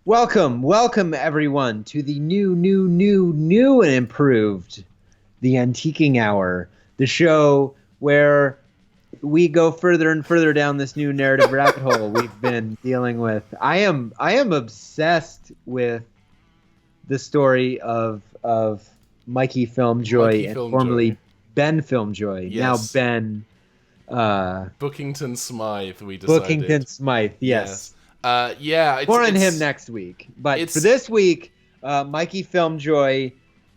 Welcome everyone to the new and improved The Antiquing Hour, the show where we go further and further down this new narrative rabbit hole we've been dealing with. I am obsessed with the story of Mikey FilmJoy and formerly Ben FilmJoy. Yes. Now Ben Bookington Smythe, we decided. Bookington Smythe, yes. More on him next week. But for this week, Mikey FilmJoy,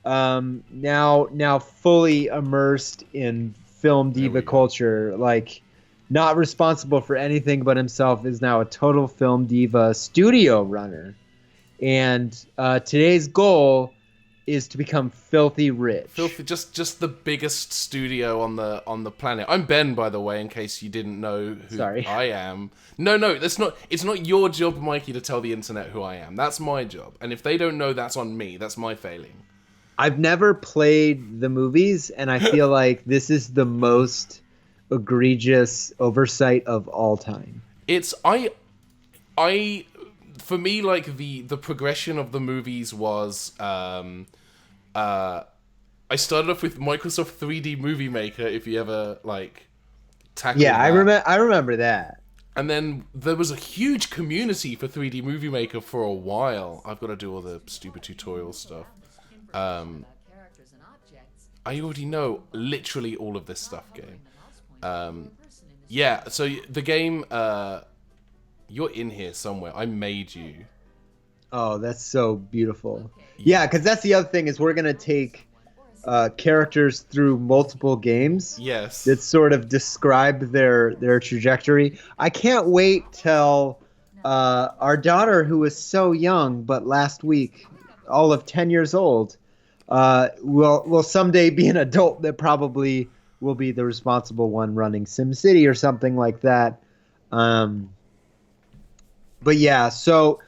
now fully immersed in film diva culture, like not responsible for anything but himself, is now a total film diva studio runner. And today's goal is to become filthy rich. Just the biggest studio on the planet. I'm Ben, by the way, in case you didn't know who I am. No, it's not your job, Mikey, to tell the internet who I am. That's my job. And if they don't know, that's on me. That's my failing. I've never played the movies, and I feel like this is the most egregious oversight of all time. For me, like, the progression of the movies was, I started off with Microsoft 3D Movie Maker, if you ever, like, tackled that. I remember that. And then there was a huge community for 3D Movie Maker for a while. I've got to do all the stupid tutorial stuff. I already know literally all of this stuff, game. So the game... You're in here somewhere. I made you. Oh, that's so beautiful. Yeah, because that's the other thing, is we're going to take characters through multiple games. Yes. That sort of describe their trajectory. I can't wait till our daughter, who was so young, but last week, all of 10 years old, will someday be an adult that probably will be the responsible one running SimCity or something like that. But yeah, so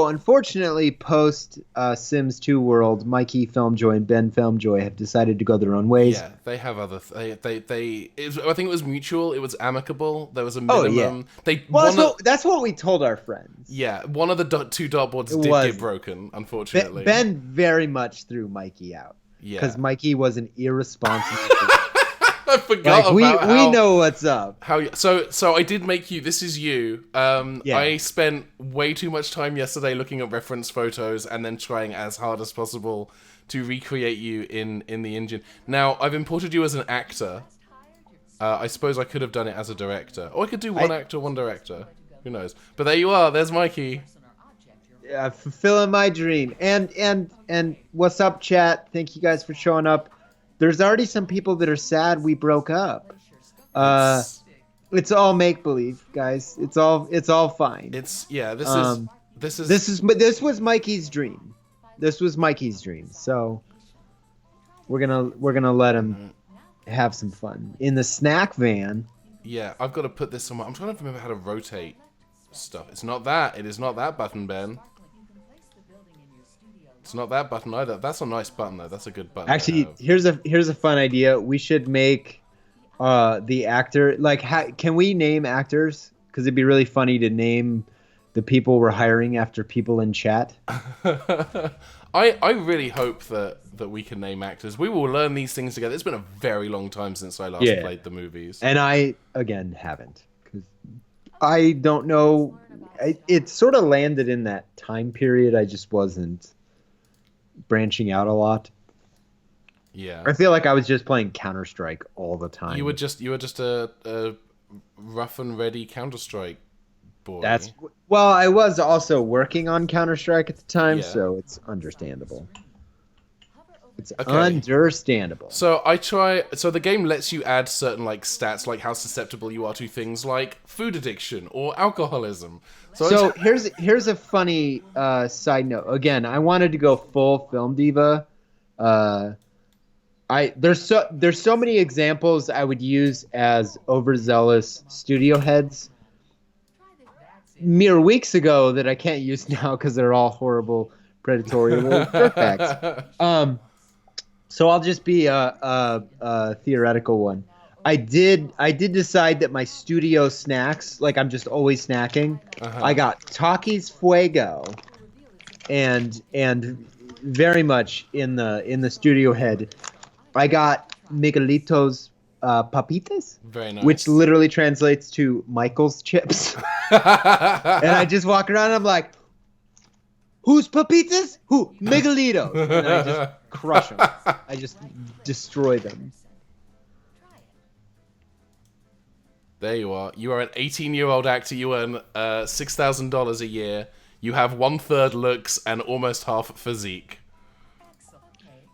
unfortunately, post Sims 2 World, Mikey FilmJoy and Ben FilmJoy have decided to go their own ways. Yeah, they have other. I think it was mutual. It was amicable. There was a minimum. Oh yeah. That's what we told our friends. Yeah, one of the two dartboards did get broken, unfortunately. Ben very much threw Mikey out. Yeah, because Mikey was an irresponsible. I forgot we know what's up. So I did make you. This is you. I spent way too much time yesterday looking at reference photos and then trying as hard as possible to recreate you in the engine. Now I've imported you as an actor. I suppose I could have done it as a director, or I could do one actor, one director. Who knows? But there you are. There's Mikey. Yeah, fulfilling my dream. And what's up, chat? Thank you guys for showing up. There's already some people that are sad we broke up. It's all make believe, guys. It's all fine. This was Mikey's dream. This was Mikey's dream. So we're gonna let him have some fun in the snack van. Yeah, I've got to put this somewhere. I'm trying to remember how to rotate stuff. It's not that. It is not that button, Ben. It's not that button either. That's a nice button though. That's a good button. Actually, here's a fun idea. We should make the actor, like, can we name actors? Because it'd be really funny to name the people we're hiring after people in chat. I really hope that we can name actors. We will learn these things together. It's been a very long time since I last played the movies. And I, again, haven't. Because I don't know. It sort of landed in that time period. I just wasn't branching out a lot. Yeah. I feel like I was just playing Counter-Strike all the time. You were just a rough and ready Counter-Strike boy. I was also working on Counter-Strike at the time, so it's understandable. It's understandable. So the game lets you add certain like stats, like how susceptible you are to things like food addiction or alcoholism. So here's a funny side note. Again, I wanted to go full film diva. There's so many examples I would use as overzealous studio heads mere weeks ago that I can't use now because they're all horrible predatory little dirtbags. So I'll just be a theoretical one. I did decide that my studio snacks, like I'm just always snacking. I got Takis Fuego, and very much in the studio head. I got Miguelitos Papitas, very nice, which literally translates to Michael's chips. And I just walk around and I'm like, who's Papitas? Who? Miguelitos. And I just crush them. I just destroy them. There you are. You are an 18-year-old actor. You earn $6,000 a year. You have 1/3 looks and almost half physique.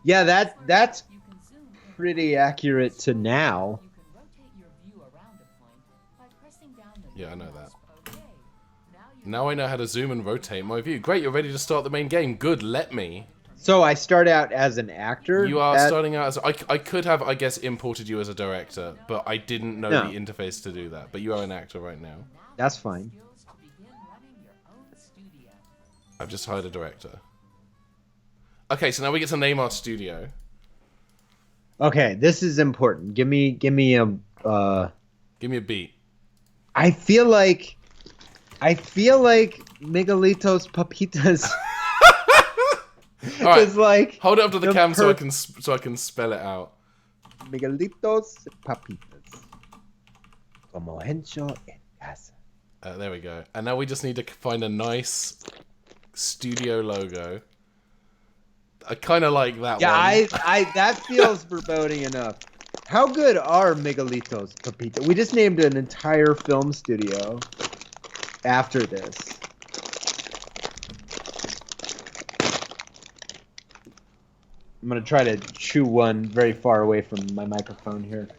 Yeah, that's pretty accurate to now. Yeah, I know that. Now I know how to zoom and rotate my view. Great, you're ready to start the main game. Good, let me. So I start out as an actor? You are starting out as... I could have, I guess, imported you as a director, but I didn't know the interface to do that. But you are an actor right now. That's fine. I've just hired a director. Okay, so now we get to name our studio. Okay, this is important. Give me a... Give me a beat. I feel like Miguelitos Papitas... All right, like hold it up to the cam so I can spell it out. Miguelitos Papitas. Como hencho en casa. There we go. And now we just need to find a nice studio logo. I kind of like that one. Yeah, that feels foreboding enough. How good are Miguelitos Papitas? We just named an entire film studio after this. I'm going to try to chew one very far away from my microphone here.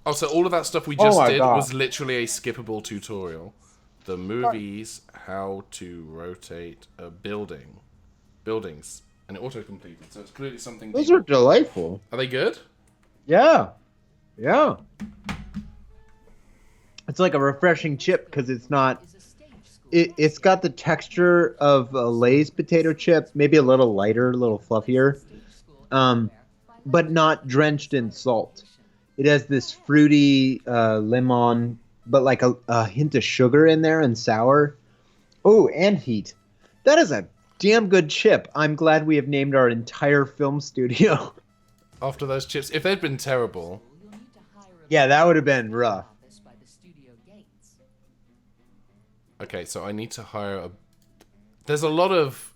Oh, so all of that stuff we just did was literally a skippable tutorial. The movies, how to rotate a buildings, and it auto-completed, so it's clearly something... Those are delightful. Are they good? Yeah. Yeah. It's like a refreshing chip because it's not... It's got the texture of a Lay's potato chip, maybe a little lighter, a little fluffier, but not drenched in salt. It has this fruity lemon, but like a hint of sugar in there and sour. Oh, and heat. That is a damn good chip. I'm glad we have named our entire film studio. After those chips, if they'd been terrible... Yeah, that would have been rough. Okay, so I need to hire a... There's a lot of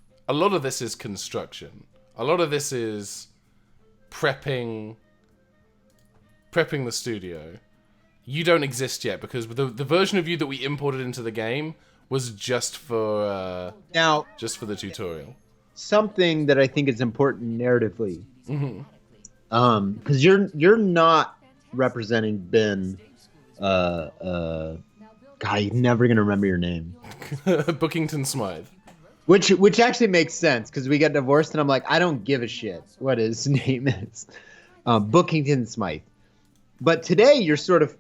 this is construction. A lot of this is prepping the studio. You don't exist yet because the version of you that we imported into the game was just for just for the tutorial. Something that I think is important narratively. Because you're not representing Ben. God, you're never gonna remember your name. Bookington Smythe. Which actually makes sense because we got divorced and I'm like, I don't give a shit what his name is. Bookington Smythe. But today you're sort of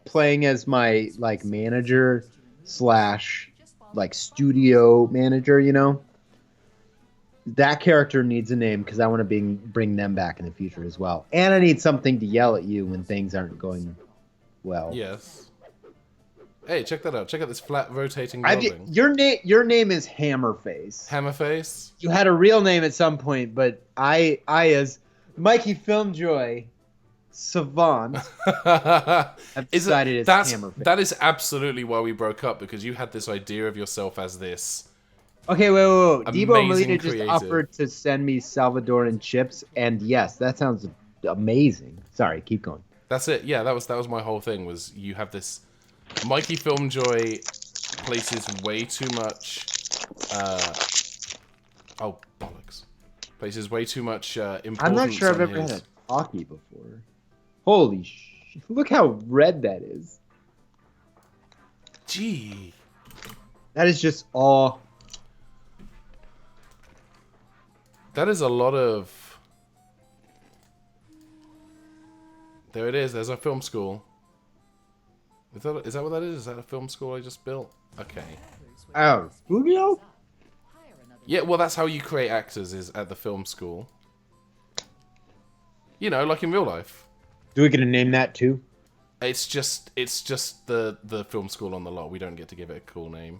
playing as my like manager / like studio manager, you know? That character needs a name because I want to bring them back in the future as well. And I need something to yell at you when things aren't going well. Yes. Hey, check that out. Check out this flat rotating building. Your name is Hammerface. Hammerface? You had a real name at some point, but I as Mikey FilmJoy Savant have decided it's Hammerface. That is absolutely why we broke up, because you had this idea of yourself as this. Okay, wait. Debo Molina just creative. offered to send me Salvadoran chips, and yes, that sounds amazing. Sorry, keep going. That's it. Yeah, that was my whole thing. Was you have this Mikey FilmJoy places way too much. Oh bollocks! Places way too much importance. I'm not sure I've ever had a talkie before. Holy shit! Look how red that is. Gee, that is just all. That is a lot of... There it is. There's our film school. Is that what that is? Is that a film school I just built? Okay. Oh, studio? Yeah, well, that's how you create actors, is at the film school. You know, like in real life. Do we get to name that too? It's just the film school on the lot. We don't get to give it a cool name.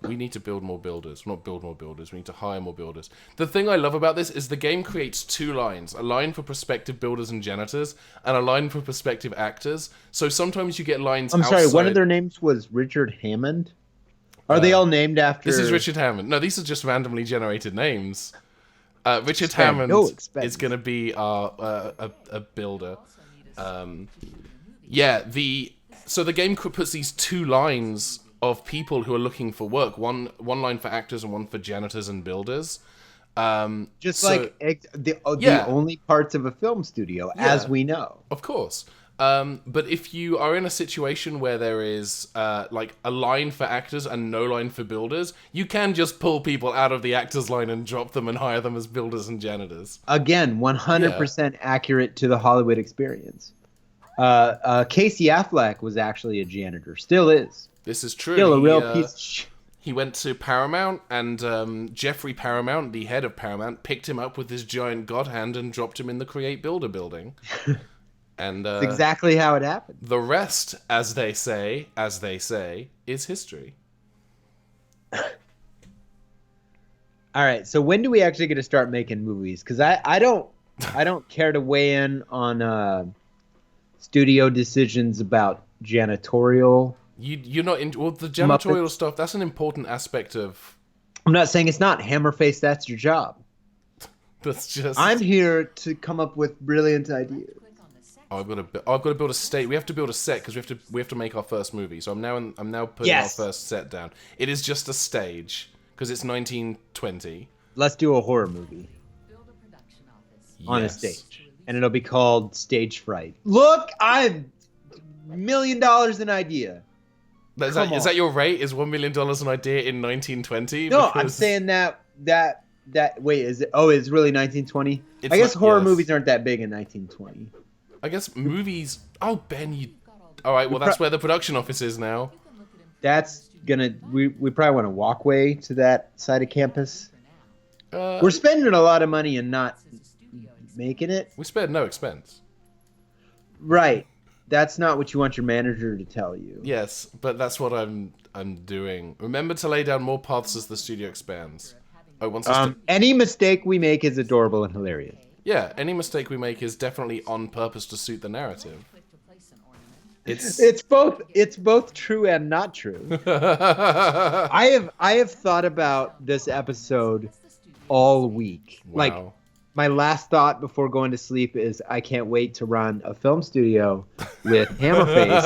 We need to build more builders. Not build more builders. We need to hire more builders. The thing I love about this is the game creates 2 lines. A line for prospective builders and janitors, and a line for prospective actors. So sometimes you get lines outside... sorry, one of their names was Richard Hammond? Are they all named after... This is Richard Hammond. No, these are just randomly generated names. Richard Hammond is going to be a builder. So the game puts these 2 lines of people who are looking for work. One line for actors and one for janitors and builders. The only parts of a film studio, as we know. Of course. But if you are in a situation where there is like a line for actors and no line for builders, you can just pull people out of the actors line and drop them and hire them as builders and janitors. Again, 100% accurate to the Hollywood experience. Casey Affleck was actually a janitor. Still is. This is true. Still a real piece of shit. He went to Paramount, and Jeffrey Paramount, the head of Paramount, picked him up with his giant god hand and dropped him in the Create Builder building. And that's exactly how it happened. The rest, as they say, is history. All right, so when do we actually get to start making movies? Because I don't care to weigh in on studio decisions about janitorial. You're not in... Well, the janitorial stuff, that's an important aspect of... I'm not saying it's not. Hammerface, that's your job. That's just... I'm here to come up with brilliant ideas. I've got to build a state. We have to build a set because we have to make our first movie. So I'm now putting our first set down. It is just a stage because it's 1920. Let's do a horror movie on a stage, and it'll be called Stage Fright. Look, I've $1 million an idea. Is that your rate? Is $1 million an idea in 1920? No, because... I'm saying that wait, is it? Oh, it's really 1920. I guess horror movies aren't that big in 1920. I guess movies... Oh, Ben, you... All right, well, that's where the production office is now. That's gonna... We probably want to walkway to that side of campus. We're spending a lot of money and not making it. We spared no expense. Right. That's not what you want your manager to tell you. Yes, but that's what I'm doing. Remember to lay down more paths as the studio expands. Any mistake we make is adorable and hilarious. Yeah, any mistake we make is definitely on purpose to suit the narrative. It's both true and not true. I have thought about this episode all week. Wow. Like my last thought before going to sleep is I can't wait to run a film studio with Hammerface.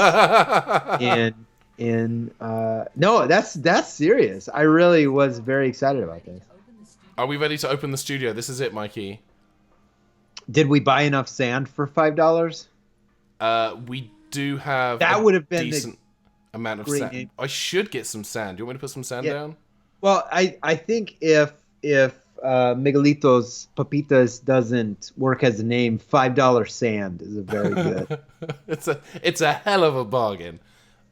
No, that's serious. I really was very excited about this. Are we ready to open the studio? This is it, Mikey. Did we buy enough sand for $5? We do have that would have been a decent amount of sand. I should get some sand. Do you want me to put some sand down? Well, I think if Miguelitos Papitas doesn't work as a name, $5 sand is a very good. it's a hell of a bargain.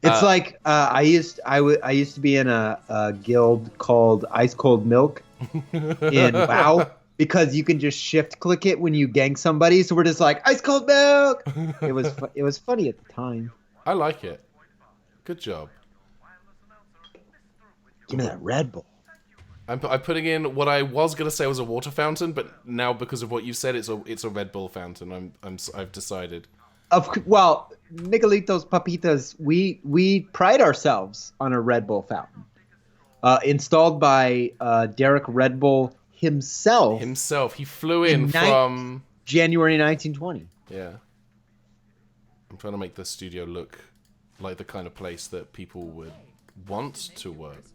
It's like I used to be in a guild called Ice Cold Milk in WoW. Because you can just shift click it when you gang somebody, so we're just like ice cold milk. It was funny at the time. I like it. Good job. Give me that Red Bull. I'm putting in what I was gonna say was a water fountain, but now because of what you said, it's a Red Bull fountain. I've decided. Well, Miguelitos Papitas, we pride ourselves on a Red Bull fountain, installed by Derek Red Bull. Himself. He flew in from January 1920. Yeah. I'm trying to make the studio look like the kind of place that people would want to work.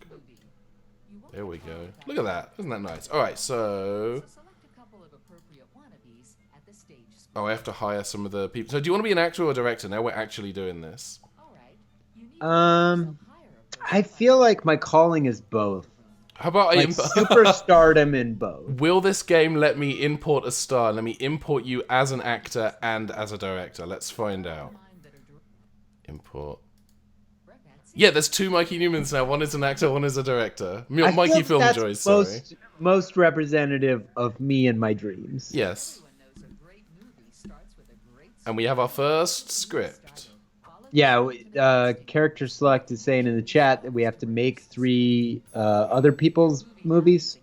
There we go. Look at that. Isn't that nice? All right, so... Oh, I have to hire some of the people. So do you want to be an actor or a director? Now we're actually doing this. I feel like my calling is both. How about superstardom in both? Will this game let me import a star? Let me import you as an actor and as a director. Let's find out. Import. Yeah, there's 2 Mikey Neumanns now. One is an actor, one is a director. Mikey FilmJoy, sorry. Most representative of me and my dreams. Yes. And we have our first script. Yeah, character select is saying in the chat that we have to make 3 other people's movies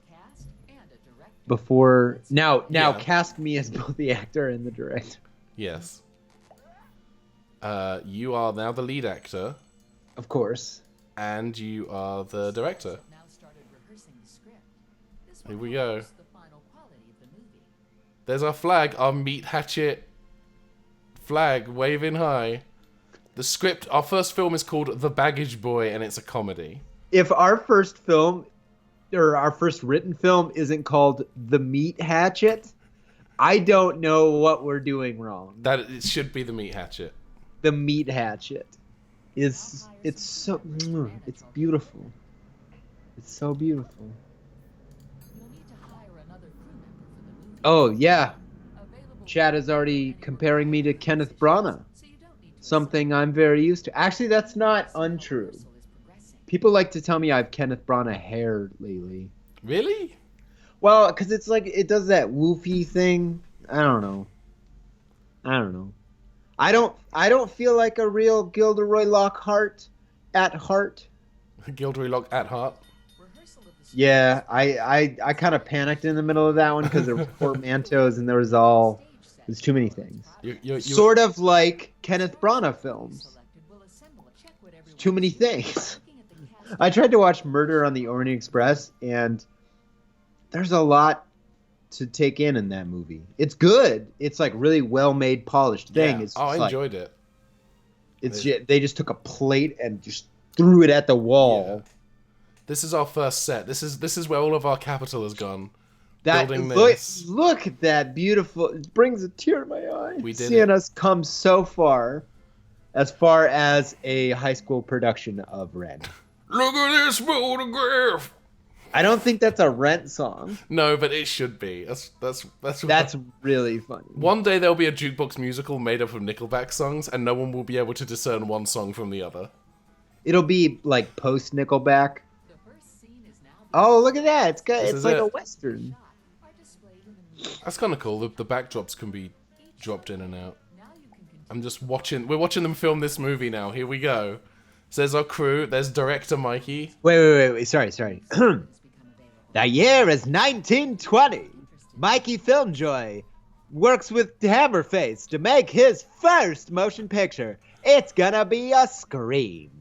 before. Now Yeah. cast me as both the actor and the director. Yes. You are now the lead actor. Of course. And you are the director. Here we go. There's our flag, our meat hatchet flag waving high. The script, our first film is called The Baggage Boy, and it's a comedy. If our first film, or our first written film, isn't called The Meat Hatchet, I don't know what we're doing wrong. That it should be The Meat Hatchet. The Meat Hatchet it's so, it's beautiful. It's so beautiful. Oh yeah, Chad is already comparing me to Kenneth Branagh. Something I'm very used to. Actually, that's not untrue. People like to tell me I have Kenneth Branagh hair lately. Really? Well, because it's like it does that woofy thing. I don't know. I don't feel like a real Gilderoy Lockhart at heart. Gilderoy Lock at heart. Yeah, I kind of panicked in the middle of that one because there were portmanteaus and there's too many things. Sort of like Kenneth Branagh films. Too many things. I tried to watch Murder on the Orient Express and there's a lot to take in that movie. It's good. It's like really well made, polished thing. Yeah. It's I enjoyed it. They just took a plate and just threw it at the wall. Yeah. This is our first set. This is where all of our capital has gone. Look at that beautiful. It brings a tear to my eye. We did seeing us come so far as a high school production of Rent. Look at this photograph. I don't think that's a Rent song. No, but it should be. That's really funny. One day there'll be a jukebox musical made up of Nickelback songs, and no one will be able to discern one song from the other. It'll be like post Nickelback. Oh, look at that! It's like a western. That's kind of cool. The backdrops can be dropped in and out. I'm just watching. We're watching them film this movie now. Here we go. So there's our crew. There's director Mikey. Wait. Sorry. The year is 1920. Mikey FilmJoy works with Hammerface to make his first motion picture. It's gonna be a Scream.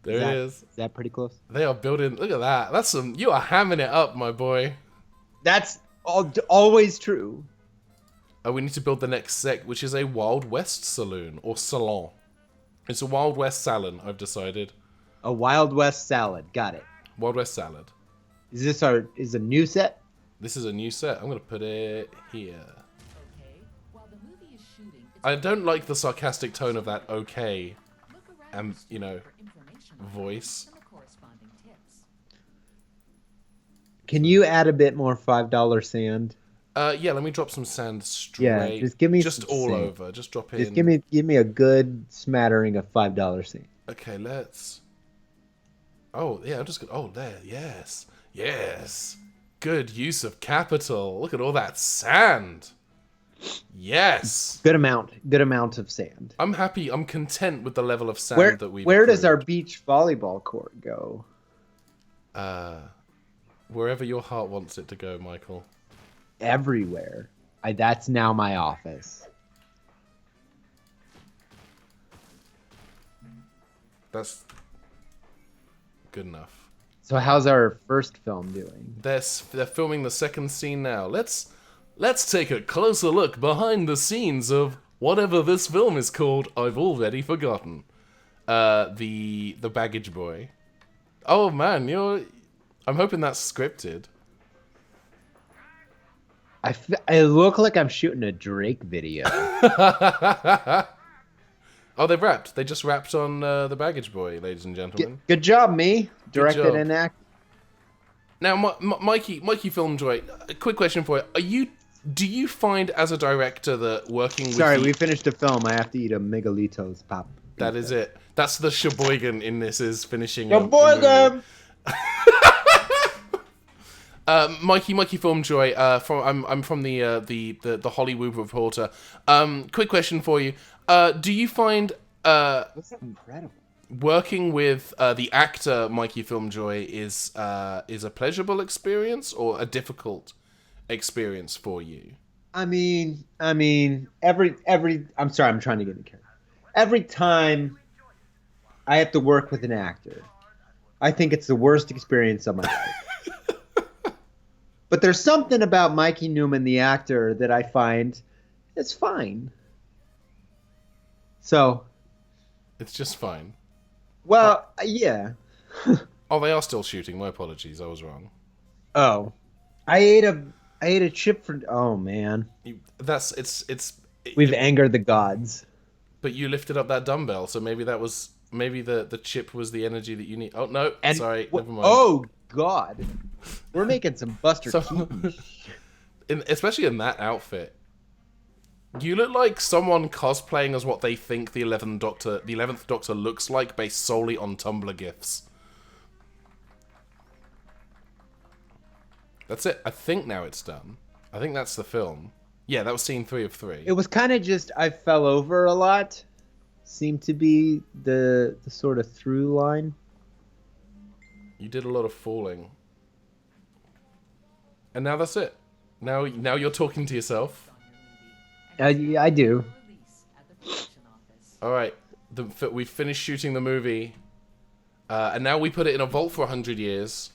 There it is. Is that pretty close? They are building. Look at that. That's some. You are hamming it up, my boy. That's always true. Oh, we need to build the next set, which is a Wild West saloon or salon. It's a Wild West salon. I've decided. A Wild West salad. Got it. Wild West salad. Is this a new set? This is a new set. I'm gonna put it here. I don't like the sarcastic tone of that. Okay, voice. Can you add a bit more $5 sand? Yeah, let me drop some sand straight. Yeah, just give me just some all sand. over. Just drop in. Just give me a good smattering of $5 sand. Okay, let's. Oh yeah, I'm just gonna. Oh there, yes. Good use of capital. Look at all that sand. Yes. Good amount of sand. I'm happy. I'm content with the level of sand that we've. Where does our beach volleyball court go? Wherever your heart wants it to go, Michael. Everywhere. That's now my office. That's good enough. So how's our first film doing? They're filming the second scene now. Let's take a closer look behind the scenes of whatever this film is called. I've already forgotten. The Baggage Boy. Oh man, I'm hoping that's scripted. I look like I'm shooting a Drake video. Oh, they've rapped. They just rapped on The Baggage Boy, ladies and gentlemen. Good job, me. Directed and acted. Now, Mikey FilmJoy, a quick question for you. Do you find as a director that working with... Sorry, we finished the film. I have to eat a Miguelitos pop. That is it. That's the Sheboygan in this, is finishing... Sheboygan! Mikey FilmJoy, I'm from the Hollywood Reporter. Quick question for you. Do you find That's incredible. Working with the actor Mikey FilmJoy is a pleasurable experience or a difficult experience for you? I mean, every I'm sorry, I'm trying to get in character. Every time I have to work with an actor, I think it's the worst experience of my life. But there's something about Mikey Neumann, the actor, that I find is fine. So, it's just fine. Well, yeah. Oh, they are still shooting. My apologies, I was wrong. Oh, I ate a chip for. Oh man, We've angered the gods. But you lifted up that dumbbell, so maybe the chip was the energy that you need. Oh no, sorry, never mind. Oh God, we're making some Buster Keaton. Especially in that outfit. You look like someone cosplaying as what they think the 11th Doctor looks like based solely on Tumblr GIFs. That's it. I think now it's done. I think that's the film. Yeah, that was scene 3 of 3. It was kind of just I fell over a lot. Seemed to be the sort of through line. You did a lot of falling. And now that's it. Now you're talking to yourself. I do. All right, we've finished shooting the movie, and now we put it in a vault for 100 years.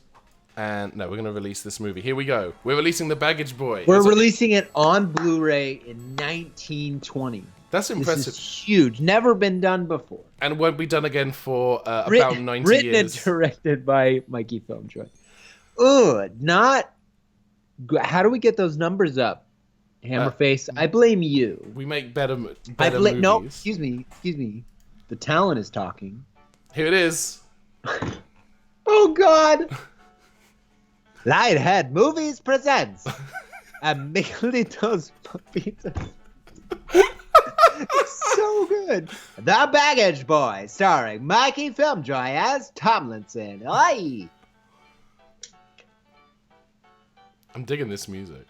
And no, we're going to release this movie. Here we go. We're releasing The Baggage Boy. We're releasing it on Blu-ray in 1920. That's impressive. This is huge. Never been done before. And won't be done again for about 90 years. Written and directed by Mikey FilmJoy. Ugh, not... How do we get those numbers up? Hammerface, I blame you. We make better movies. No, excuse me. The talent is talking. Here it is. Oh, God. Lionhead Movies presents Miguelitos Papitas. It's so good. The Baggage Boy, starring Mikey FilmJoy as Tomlinson. Aye. I'm digging this music.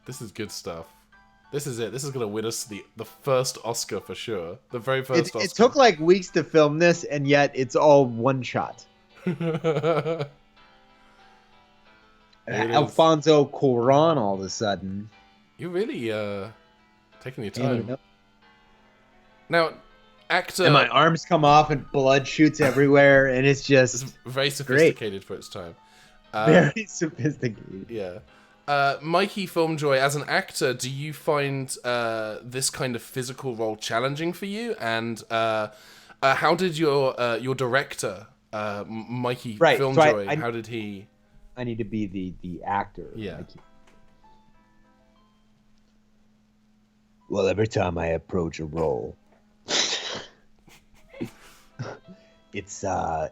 This is good stuff. This is it. This is going to win us the first Oscar for sure. The very first Oscar. It took like weeks to film this, and yet it's all one shot. Alfonso Cuarón all of a sudden. You're really taking your time. Now, actor... And my arms come off and blood shoots everywhere, and it's just... It's very sophisticated for its time. Very sophisticated. Yeah. Mikey FilmJoy, as an actor, do you find this kind of physical role challenging for you? And how did your director, Mikey FilmJoy, so how did he... I need to be the actor. Yeah. Mikey. Well, every time I approach a role, it's a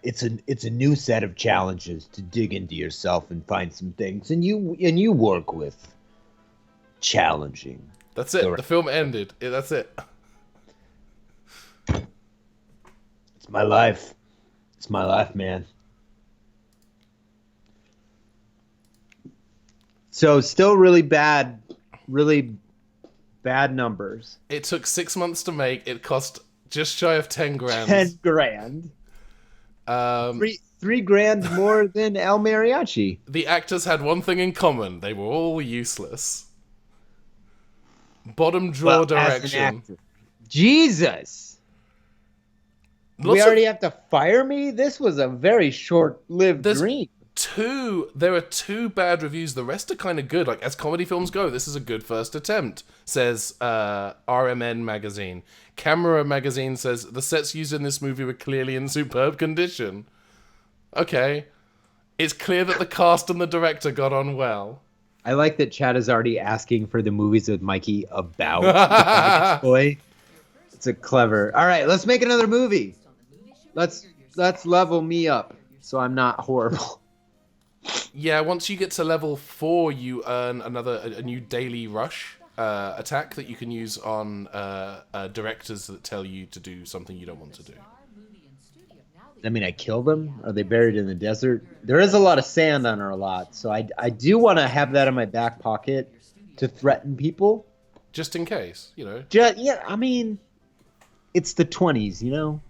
new set of challenges to dig into yourself and find some things, and you work with challenging. That's it. The film ended. That's it. It's my life. It's my life, man. So still really bad numbers. It took 6 months to make. It cost just shy of 10 grand. 10 grand. Three grand more than El Mariachi. The actors had one thing in common. They were all useless. Bottom drawer direction. Jesus. We already have to fire me? This was a very short-lived dream. There are 2 bad reviews. The rest are kind of good. Like, as comedy films go, this is a good first attempt, says RMN Magazine. Camera Magazine says, the sets used in this movie were clearly in superb condition. Okay. It's clear that the cast and the director got on well. I like that Chad is already asking for the movies with Mikey about the Baggage Boy. It's a clever... All right, let's make another movie. Let's level me up so I'm not horrible. Yeah, once you get to level 4, you earn a new daily rush attack that you can use on directors that tell you to do something you don't want to do. I mean, I kill them? Are they buried in the desert? There is a lot of sand on our lot, so I do want to have that in my back pocket to threaten people. just in case, you know. Yeah, I mean, it's the 20s, you know.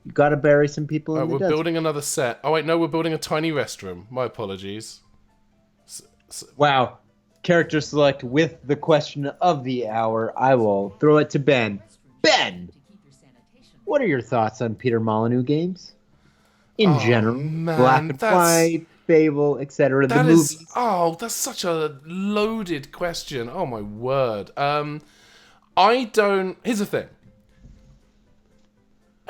You got to bury some people in the We're desert. building another set. Oh wait, no, we're building a tiny restroom. My apologies. Wow. Character select with the question of the hour. I will throw it to Ben. Ben, what are your thoughts on Peter Molyneux games? In general, man, Black and White, Fable, etc. The movies. That's such a loaded question. Oh my word. I don't. Here's the thing.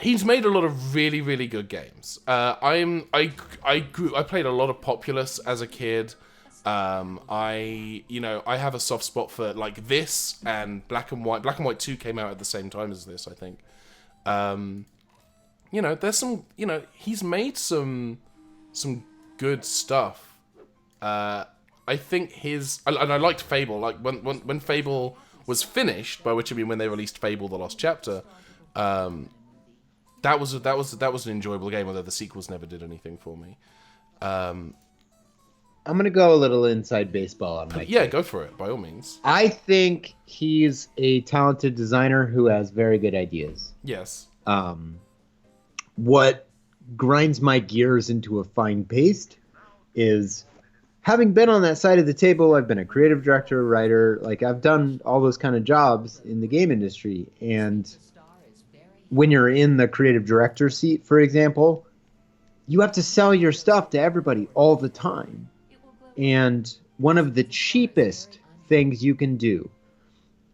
He's made a lot of really, really good games. I played a lot of Populous as a kid. I have a soft spot for like this and Black and White. Black and White 2 came out at the same time as this, I think. There's some, he's made some good stuff. I think and I liked Fable. Like when Fable was finished, by which I mean when they released Fable: The Lost Chapter, that was an enjoyable game. Although the sequels never did anything for me. I'm gonna go a little inside baseball on Mikey. Yeah, go for it by all means. I think he's a talented designer who has very good ideas. Yes. What grinds my gears into a fine paste is having been on that side of the table. I've been a creative director, writer, like I've done all those kind of jobs in the game industry. And when you're in the creative director seat, for example, you have to sell your stuff to everybody all the time. And one of the cheapest things you can do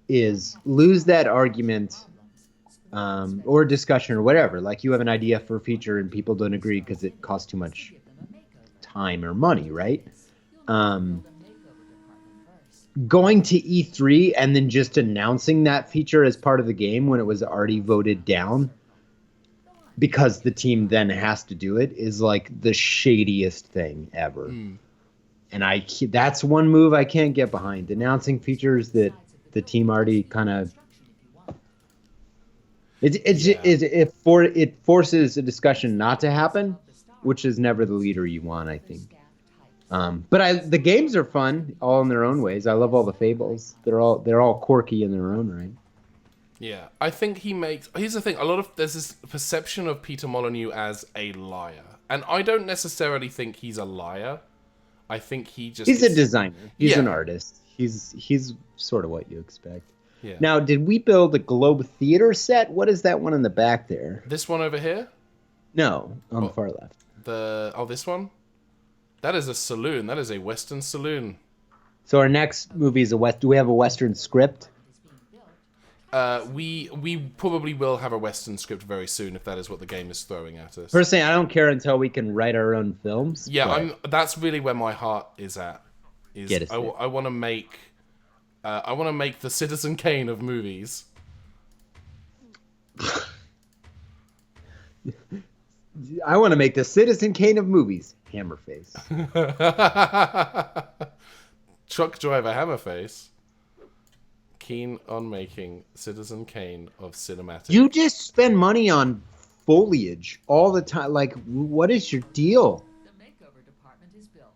is lose that argument or discussion or whatever. Like you have an idea for a feature and people don't agree because it costs too much time or money, right? Going to E3 and then just announcing that feature as part of the game when it was already voted down because the team then has to do it is like the shadiest thing ever. And that's one move I can't get behind. Announcing features that the team already kind of it forces a discussion not to happen, which is never the leader you want, I think. But the games are fun, all in their own ways. I love all the Fables. They're all quirky in their own right. Yeah, I think here's the thing, there's this perception of Peter Molyneux as a liar. And I don't necessarily think he's a liar. I think he's a designer. He's an artist. He's sort of what you expect. Yeah. Now, did we build a Globe Theater set? What is that one in the back there? This one over here? No, on the far left. This one? That is a saloon. That is a Western saloon. So our next movie is do we have a Western script? We probably will have a Western script very soon if that is what the game is throwing at us. Personally, I don't care until we can write our own films. Yeah, that's really where my heart is at. I want to make the Citizen Kane of movies. I want to make the Citizen Kane of movies. Hammerface. Truck driver Hammerface. Keen on making Citizen Kane of cinematic. You just spend money on foliage all the time. Like, what is your deal? The makeover department is built.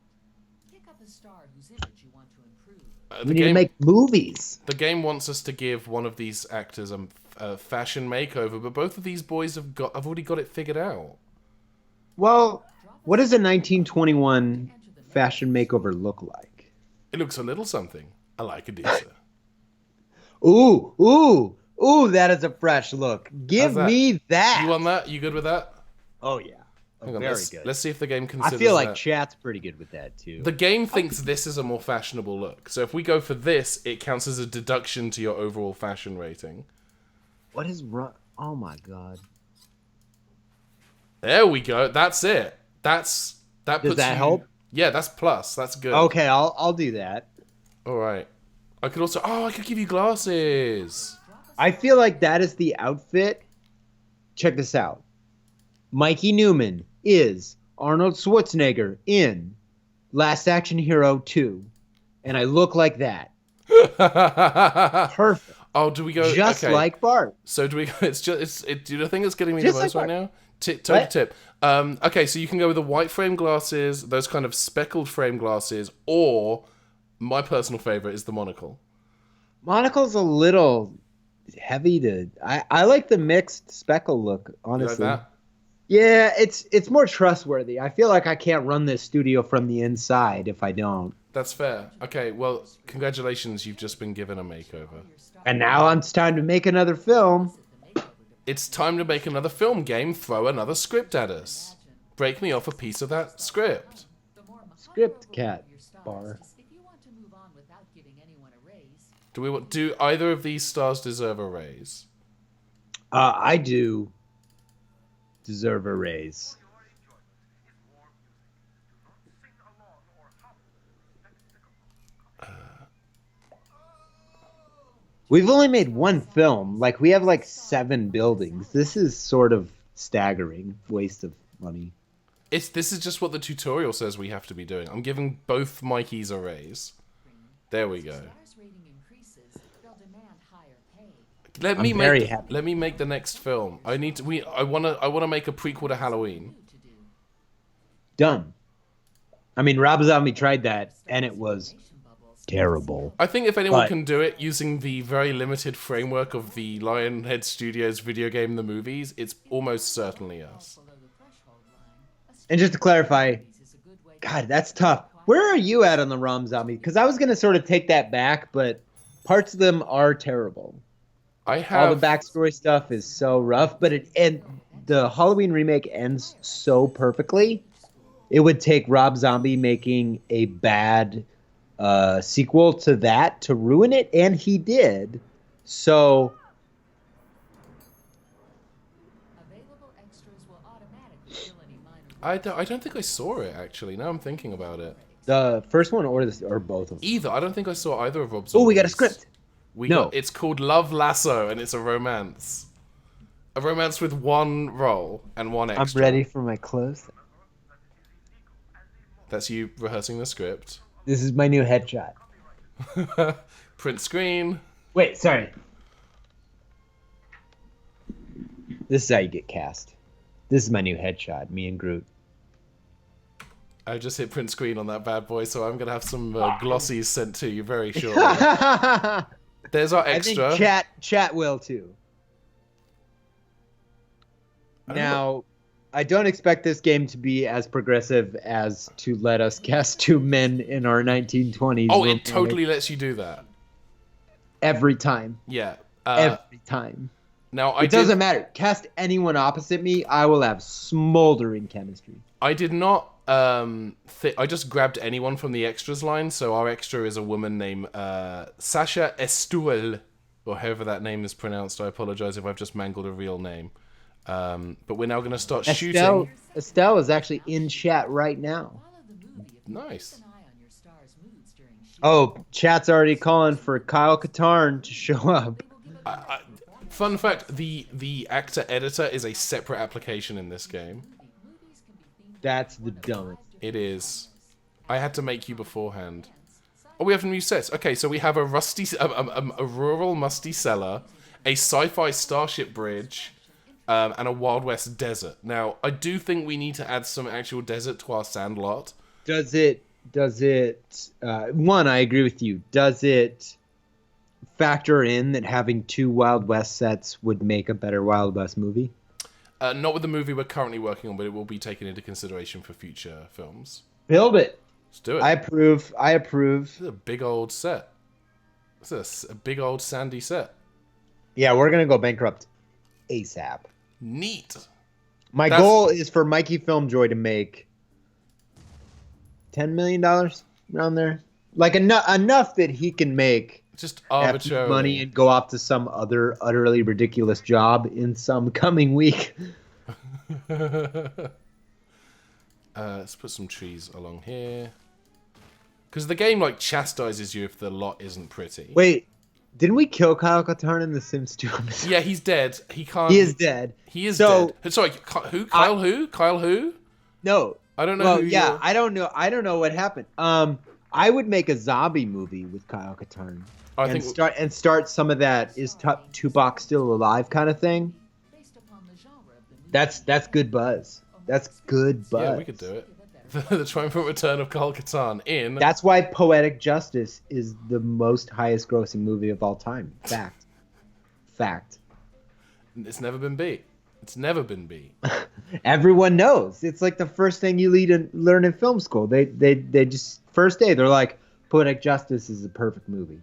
Pick up a star whose image you want to improve. We need to make movies. The game wants us to give one of these actors a fashion makeover, but both of these boys have already got it figured out. Well, what does a 1921 fashion makeover look like? It looks a little something. I like it, sir. Ooh, that is a fresh look. Give me that. You want that? You good with that? Oh, yeah. Very good. Let's see if the game considers I feel like chat's pretty good with that, too. The game thinks this is a more fashionable look. So if we go for this, it counts as a deduction to your overall fashion rating. What is wrong? Oh, my God. There we go. That's it. Does that help? Yeah, that's plus. That's good. Okay, I'll do that. All right. I could give you glasses. I feel like that is the outfit. Check this out. Mikey Neumann is Arnold Schwarzenegger in Last Action Hero 2. And I look like that. Perfect. Oh, do we go just like Bart? So do we go? Do you think it's getting me the most right now? Tip. Okay, so you can go with the white frame glasses, those kind of speckled frame glasses, or my personal favorite is the monocle. Monocle's a little heavy to. I like the mixed speckle look, You like honestly. that? Yeah, it's more trustworthy. I feel like I can't run this studio from the inside if I don't. That's fair. Okay, well, congratulations, you've just been given a makeover. And now it's time to make another film. It's time to make another film game, throw another script at us. Break me off a piece of that script. Script cat bar. Do either of these stars deserve a raise? I do deserve a raise. We've only made one film. Like, we have like 7 buildings. This is sort of staggering waste of money. This is just what the tutorial says we have to be doing. I'm giving both Mikeys a raise. There we go. Let me make the next film. I want to make a prequel to Halloween. Done. I mean, Rob Zombie tried that, and it was terrible. I think if anyone can do it using the very limited framework of the Lionhead Studios video game, The Movies, it's almost certainly us. And just to clarify, God, that's tough. Where are you at on the Rob Zombie? Because I was going to sort of take that back, but parts of them are terrible. All the backstory stuff is so rough, but the Halloween remake ends so perfectly. It would take Rob Zombie making a bad sequel to that to ruin it, and he did. So I don't think I saw it, actually. Now I'm thinking about it. The first one or both of them? Either. I don't think I saw either of Rob Zombie's. Oh, we got a script. It's called Love Lasso, and it's a romance. A romance with one role and one extra. I'm ready for my close. That's you rehearsing the script. This is my new headshot. Print screen. Wait, sorry. This is how you get cast. This is my new headshot, me and Groot. I just hit print screen on that bad boy, so I'm going to have some glossies sent to you very shortly. There's our extra. I think chat will too. Now, I don't expect this game to be as progressive as to let us cast 2 men in our 1920s. Oh, it totally lets you do that. Every time. Yeah. Every time. Now, it doesn't matter. Cast anyone opposite me, I will have smoldering chemistry. I did not... I just grabbed anyone from the extras line, so our extra is a woman named Sasha Estuel, or however that name is pronounced. I apologize if I've just mangled a real name. But we're now going to start shooting. Estelle is actually in chat right now. Nice. Oh, chat's already calling for Kyle Katarn to show up. Fun fact, the actor editor is a separate application in this game. That's the dumbest. It is. I had to make you beforehand. Oh, we have new sets. Okay, so we have a rural musty cellar, a sci-fi starship bridge, and a Wild West desert. Now, I do think we need to add some actual desert to our sandlot. Does it, one, I agree with you. Does it factor in that having 2 Wild West sets would make a better Wild West movie? Not with the movie we're currently working on, but it will be taken into consideration for future films. Build it. Let's do it. I approve. This is a big old set. This is a big old sandy set. Yeah, we're going to go bankrupt ASAP. Neat. My goal is for Mikey FilmJoy to make $10 million around there. Like enough that he can make just arbitrary money and go off to some other utterly ridiculous job in some coming week. Let's put some trees along here. Because the game like chastises you if the lot isn't pretty. Wait, didn't we kill Kyle Katarn in The Sims 2? Yeah, he's dead. He can't. He is dead. He is dead. Sorry, who? Kyle who? Kyle who? No. I don't know. Well, yeah, I don't know. I don't know what happened. I would make a zombie movie with Kyle Katarn. Start some of that is Tupac still alive kind of thing. That's good buzz. That's good buzz. Yeah, we could do it. the triumphant return of Carl Catan in... That's why Poetic Justice is the most highest grossing movie of all time. Fact. It's never been beat. It's never been beat. Everyone knows. It's like the first thing you learn in film school. They just, first day, they're like, Poetic Justice is a perfect movie.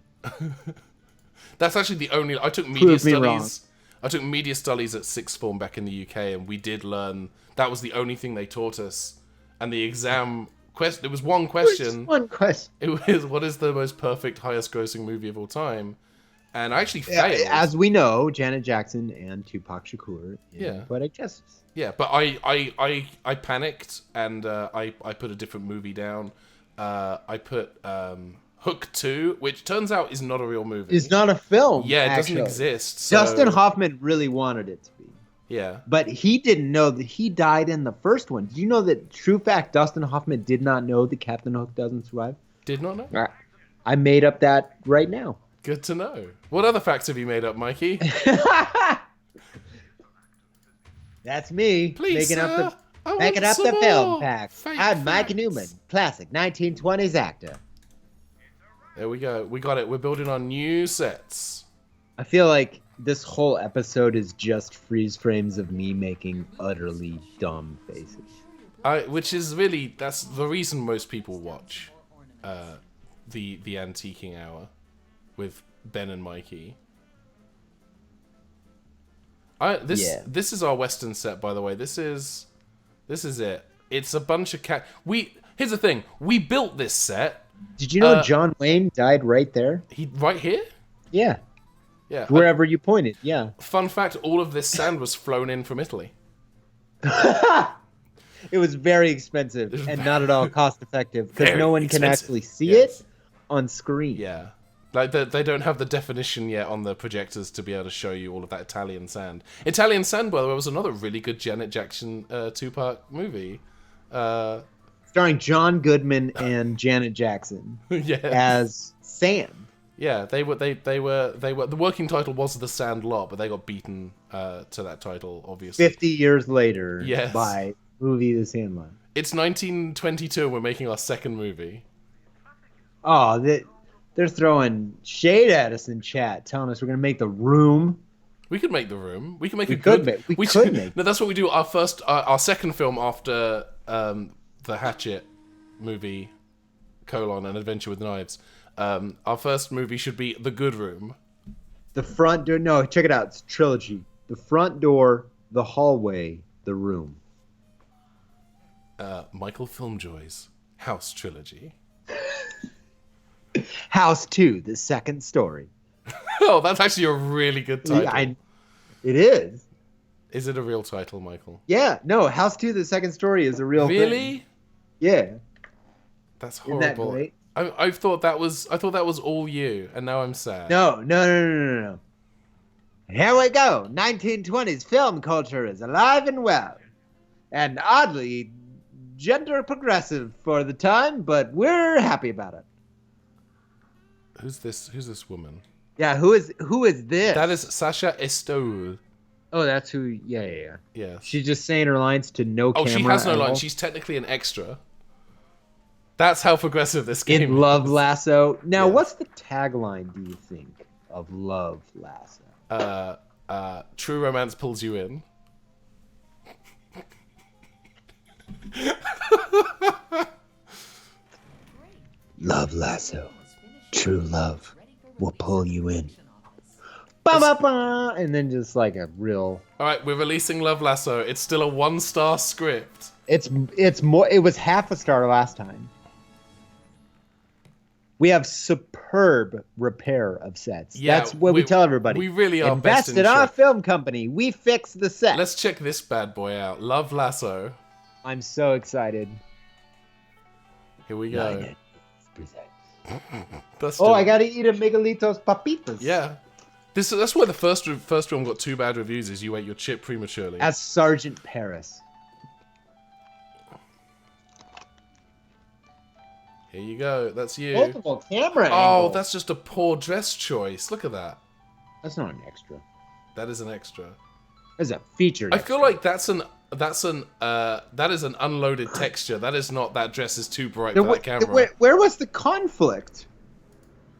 That's actually the only... I took media studies. I took media studies at sixth form back in the UK, and we did learn... That was the only thing they taught us. And the exam... There was one question. One question. It was, what is the most perfect, highest grossing movie of all time? And I actually failed. As we know, Janet Jackson and Tupac Shakur in Poetic Justice. Yeah, but I panicked, and I put a different movie down. I put Hook 2, which turns out is not a real movie. It's not a film. Yeah, it doesn't exist. So... Dustin Hoffman really wanted it to be. Yeah. But he didn't know that he died in the first one. Did you know that, true fact, Dustin Hoffman did not know that Captain Hook doesn't survive? Did not know? I made up that right now. Good to know. What other facts have you made up, Mikey? That's me. Please, making sir, up the film facts. I'm Mikey Neumann, classic 1920s actor. There we go. We got it. We're building on new sets. I feel like this whole episode is just freeze frames of me making utterly dumb faces. Which is really, that's the reason most people watch the Antiquing Hour with Ben and Mikey. This is our Western set, by the way. This is it. It's a bunch of Here's the thing. We built this set. Did you know John Wayne died right there? Right here? Yeah. Yeah. Wherever you pointed, yeah. Fun fact, all of this sand was flown in from Italy. It was very expensive and not at all cost effective because no one can actually see it on screen. Yeah. Like, they don't have the definition yet on the projectors to be able to show you all of that Italian sand. Italian Sand, by the way, was another really good Janet Jackson two-part movie. Starring John Goodman and Janet Jackson as Sand. Yeah, they were. The working title was The Sand Lot, but they got beaten to that title, obviously. 50 years later by movie The Sandlot. It's 1922 and we're making our second movie. Oh, they're throwing shade at us in chat, telling us we're going to make The Room. We could make The Room. We can make We could make. No, that's what we do. Our second film after the Hatchet movie, An Adventure with Knives. Our first movie should be The Good Room. The front door. No, check it out. It's a trilogy. The front door, the hallway, the room. Michael FilmJoy's House Trilogy. House 2, the second story. Oh, that's actually a really good title. Yeah, it is. Is it a real title, Michael? Yeah. No, House 2, the second story is a real thing. Really? Yeah. That's horrible. Isn't that great? I thought that was all you, and now I'm sad. No. Here we go. 1920s film culture is alive and well, and oddly gender progressive for the time, but we're happy about it. Who's this woman? Yeah, who is this? That is Sasha Estol. Oh, that's who. Yeah. Yeah. She's just saying her lines to no camera. Oh, she has no lines. She's technically an extra. That's how progressive this game is. In Love Lasso. Now, what's the tagline, do you think, of Love Lasso? True romance pulls you in. Love Lasso. True love will pull you in. Ba-ba-ba! And then just like a real... Alright, we're releasing Love Lasso. It's still a 1-star script. It's more... It was half a star last time. We have superb repair of sets. Yeah, that's what we tell everybody. We really are Invest in our film company. We fix the set. Let's check this bad boy out. Love Lasso. I'm so excited. Here we go. I gotta eat a Miguelitos Papitas. Yeah. That's why the first one got 2 bad reviews, is you ate your chip prematurely. As Sergeant Paris. Here you go. That's you. Multiple camera Oh, angles. that's just a poor dress choice. Look at that. That's not an extra. That is an extra. That's a featured I feel like that's an that is an unloaded texture. That is not that dress is too bright for that camera. Where was the conflict?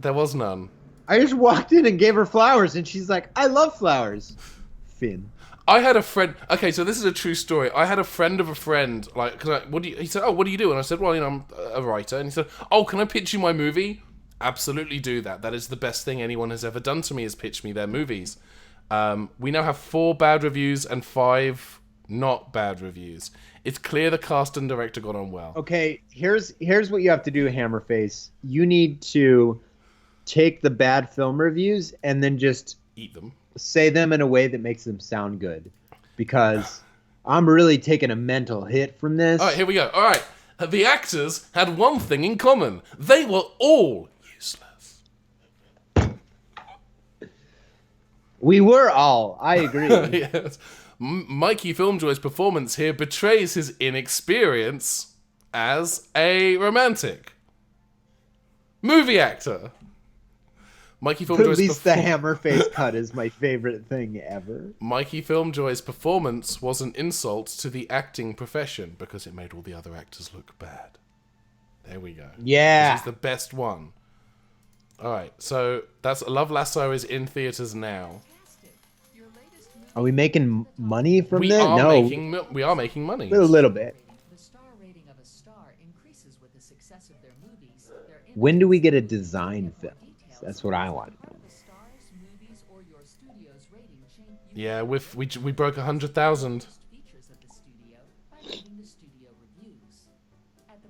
There was none. I just walked in and gave her flowers, and she's like, "I love flowers." Finn. I had a friend. Okay, so this is a true story. I had a friend of a friend. Like, he said, "Oh, what do you do?" And I said, "Well, I'm a writer." And he said, "Oh, can I pitch you my movie?" Absolutely do that. That is the best thing anyone has ever done to me, is pitch me their movies. We now have 4 bad reviews and 5 not bad reviews. It's clear the cast and director got on well. Okay, here's what you have to do, Hammerface. You need to take the bad film reviews and then just eat them. Say them in a way that makes them sound good. Because I'm really taking a mental hit from this. All right, here we go. All right. The actors had one thing in common. They were all useless. We were all. I agree. Yes. Mikey FilmJoy's performance here betrays his inexperience as a romantic movie actor. Mikey FilmJoy's At least the Hammerface cut is my favorite thing ever. Mikey FilmJoy's performance was an insult to the acting profession because it made all the other actors look bad. There we go. Yeah. This is the best one. Alright, so that's Love Lasso is in theaters now. Are we making money from We this? are No. we are making money. A little bit. The star rating of a star increases with the success of their movies. When do we get a design film? That's what I want to know. Yeah, we broke 100,000.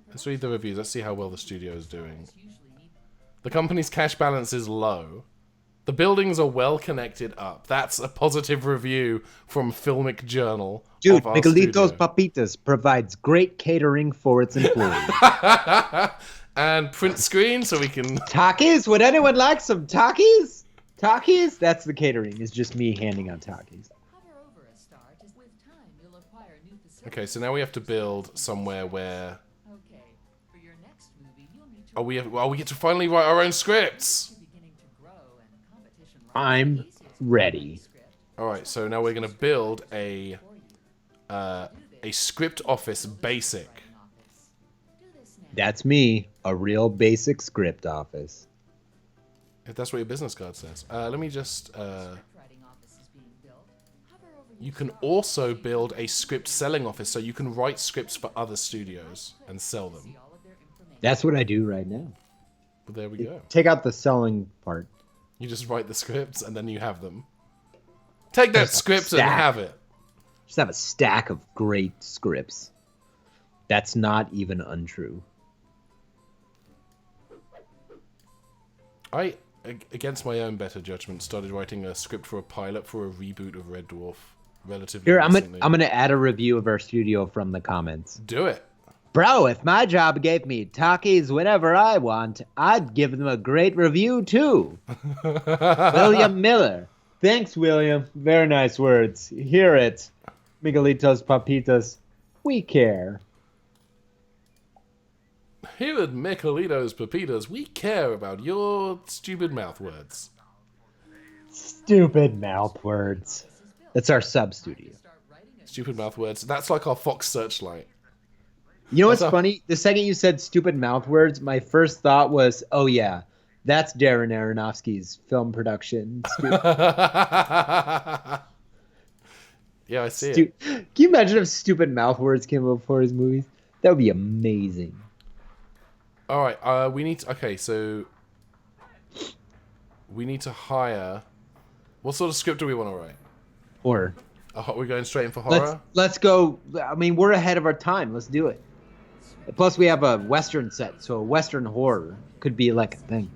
Let's read the reviews. Let's see how well the studio is doing. The company's cash balance is low. The buildings are well connected up. That's a positive review from Filmic Journal. Dude, of our Miguelitos studio. Papitas provides great catering for its employees. And print screen so we can... Takis? Would anyone like some Takis? Takis? That's the catering. It's just me handing out Takis. Okay, so now we have to build somewhere where... Oh, we get to finally write our own scripts! I'm ready. Alright, so now we're going to build a script office basic. That's me. A real basic script office. If that's what your business card says. Let me just... You can also build a script selling office, so you can write scripts for other studios and sell them. That's what I do right now. Well, there we go. Take out the selling part. You just write the scripts and then you have them. Take that script and have it. Just have a stack of great scripts. That's not even untrue. I, against my own better judgment, started writing a script for a pilot for a reboot of Red Dwarf relatively recently. I'm gonna add a review of our studio from the comments. Do it. Bro, if my job gave me Takis whenever I want, I'd give them a great review too. William Miller. Thanks, William. Very nice words. Hear it. Miguelitos Papitas. We care. Here at Miguelitos Papitas, we care about your stupid mouth words. Stupid mouth words. That's our sub-studio. Stupid mouth words. That's like our Fox Searchlight. You know what's funny? The second you said stupid mouth words, my first thought was, oh yeah, that's Darren Aronofsky's film production. Yeah, I see it. Can you imagine if stupid mouth words came before his movies? That would be amazing. All right, we need to, okay, so we need to hire. What sort of script do we want to write? Horror. We're going straight in for horror. Let's go. I mean, we're ahead of our time. Let's do it. Plus, we have a Western set, so a Western horror could be like a thing.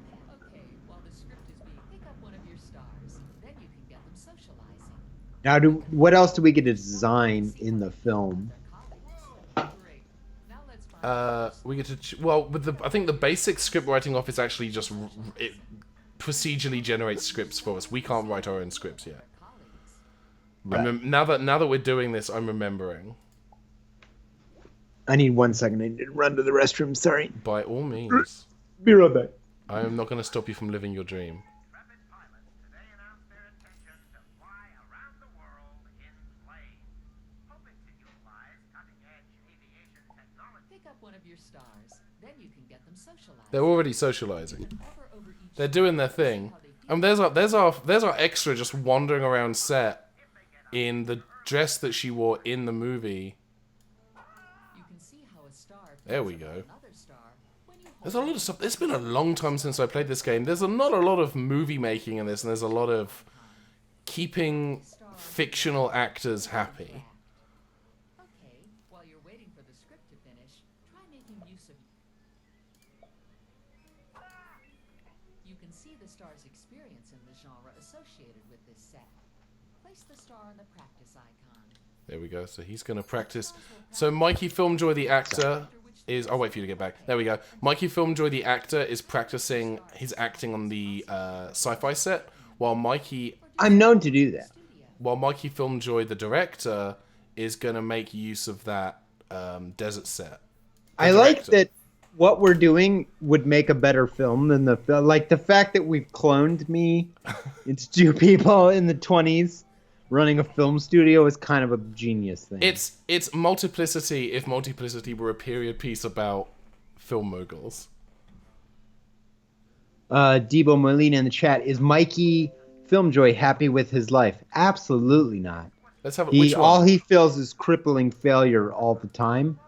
Now, what else do we get to design in the film? We get to I think the basic script writing office actually just it procedurally generates scripts for us. We can't write our own scripts yet. Right. Now that we're doing this, I'm remembering. I need 1 second. I need to run to the restroom. Sorry. By all means. Be right back. I am not going to stop you from living your dream. stars. Then you can get them socialized. They're already socializing. Hover over each They're doing their thing. And there's our extra just wandering around set in the dress that she wore in the movie. You can see how a star There we fills up go. another star when you There's a lot of stuff. It's been a long time since I played this game. There's not a lot of movie making in this, and there's a lot of keeping fictional actors happy. Okay, while you're waiting for the script to finish, try making use of. You can see the star's experience in the genre associated with this set. Place the star on the practice icon. There we go. So he's going to practice. So Mikey FilmJoy, the actor, is... I'll wait for you to get back. There we go. Mikey FilmJoy, the actor, is practicing his acting on the sci-fi set, while I'm known to do that. Mikey FilmJoy, the director, is going to make use of that desert set. I like that what we're doing would make a better film than the film. Like the fact that we've cloned me into two people in the 20s running a film studio is kind of a genius thing. It's multiplicity if multiplicity were a period piece about film moguls. Debo Molina in the chat, is Mikey FilmJoy happy with his life? Absolutely not. Let's have which one? All he feels is crippling failure all the time.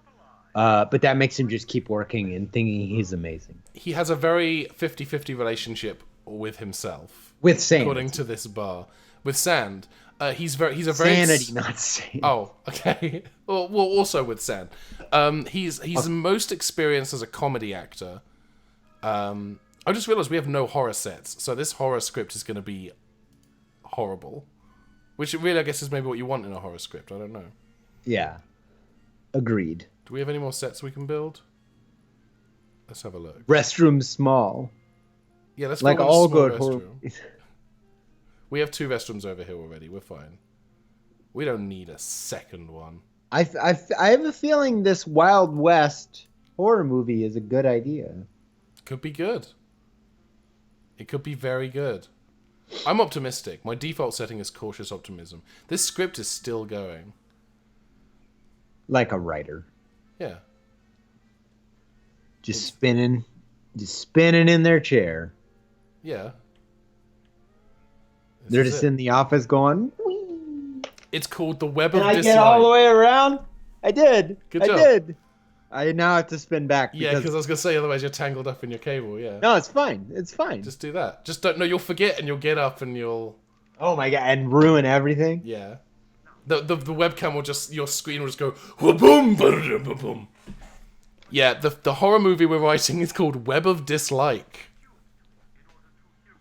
But that makes him just keep working and thinking he's amazing. He has a very 50-50 relationship with himself. With sand. According to this bar. With sand. He's a very sanity, not sand. Oh, okay. well, also with sand. He's most experienced as a comedy actor. I just realized we have no horror sets, so this horror script is going to be horrible. Which really, I guess, is maybe what you want in a horror script. I don't know. Yeah. Agreed. Do we have any more sets we can build? Let's have a look. Restroom small. Yeah, let's like build all a small good horror. We have 2 restrooms over here already. We're fine. We don't need a second one. I have a feeling this Wild West horror movie is a good idea. Could be good. It could be very good. I'm optimistic. My default setting is cautious optimism. This script is still going. Like a writer. Yeah. Just spinning in their chair. Yeah. They're just in the office going, whee! It's called The Web of Dislike. I get all the way around? I did. Good job. I did. I now have to spin back. Yeah, because I was going to say, otherwise you're tangled up in your cable, yeah. No, it's fine. It's fine. Just do that. Just don't... No, you'll forget and you'll get up and you'll... Oh my god, and ruin everything? Yeah. The webcam will just... Your screen will just go... Boom, boom. Yeah, the horror movie we're writing is called Web of Dislike.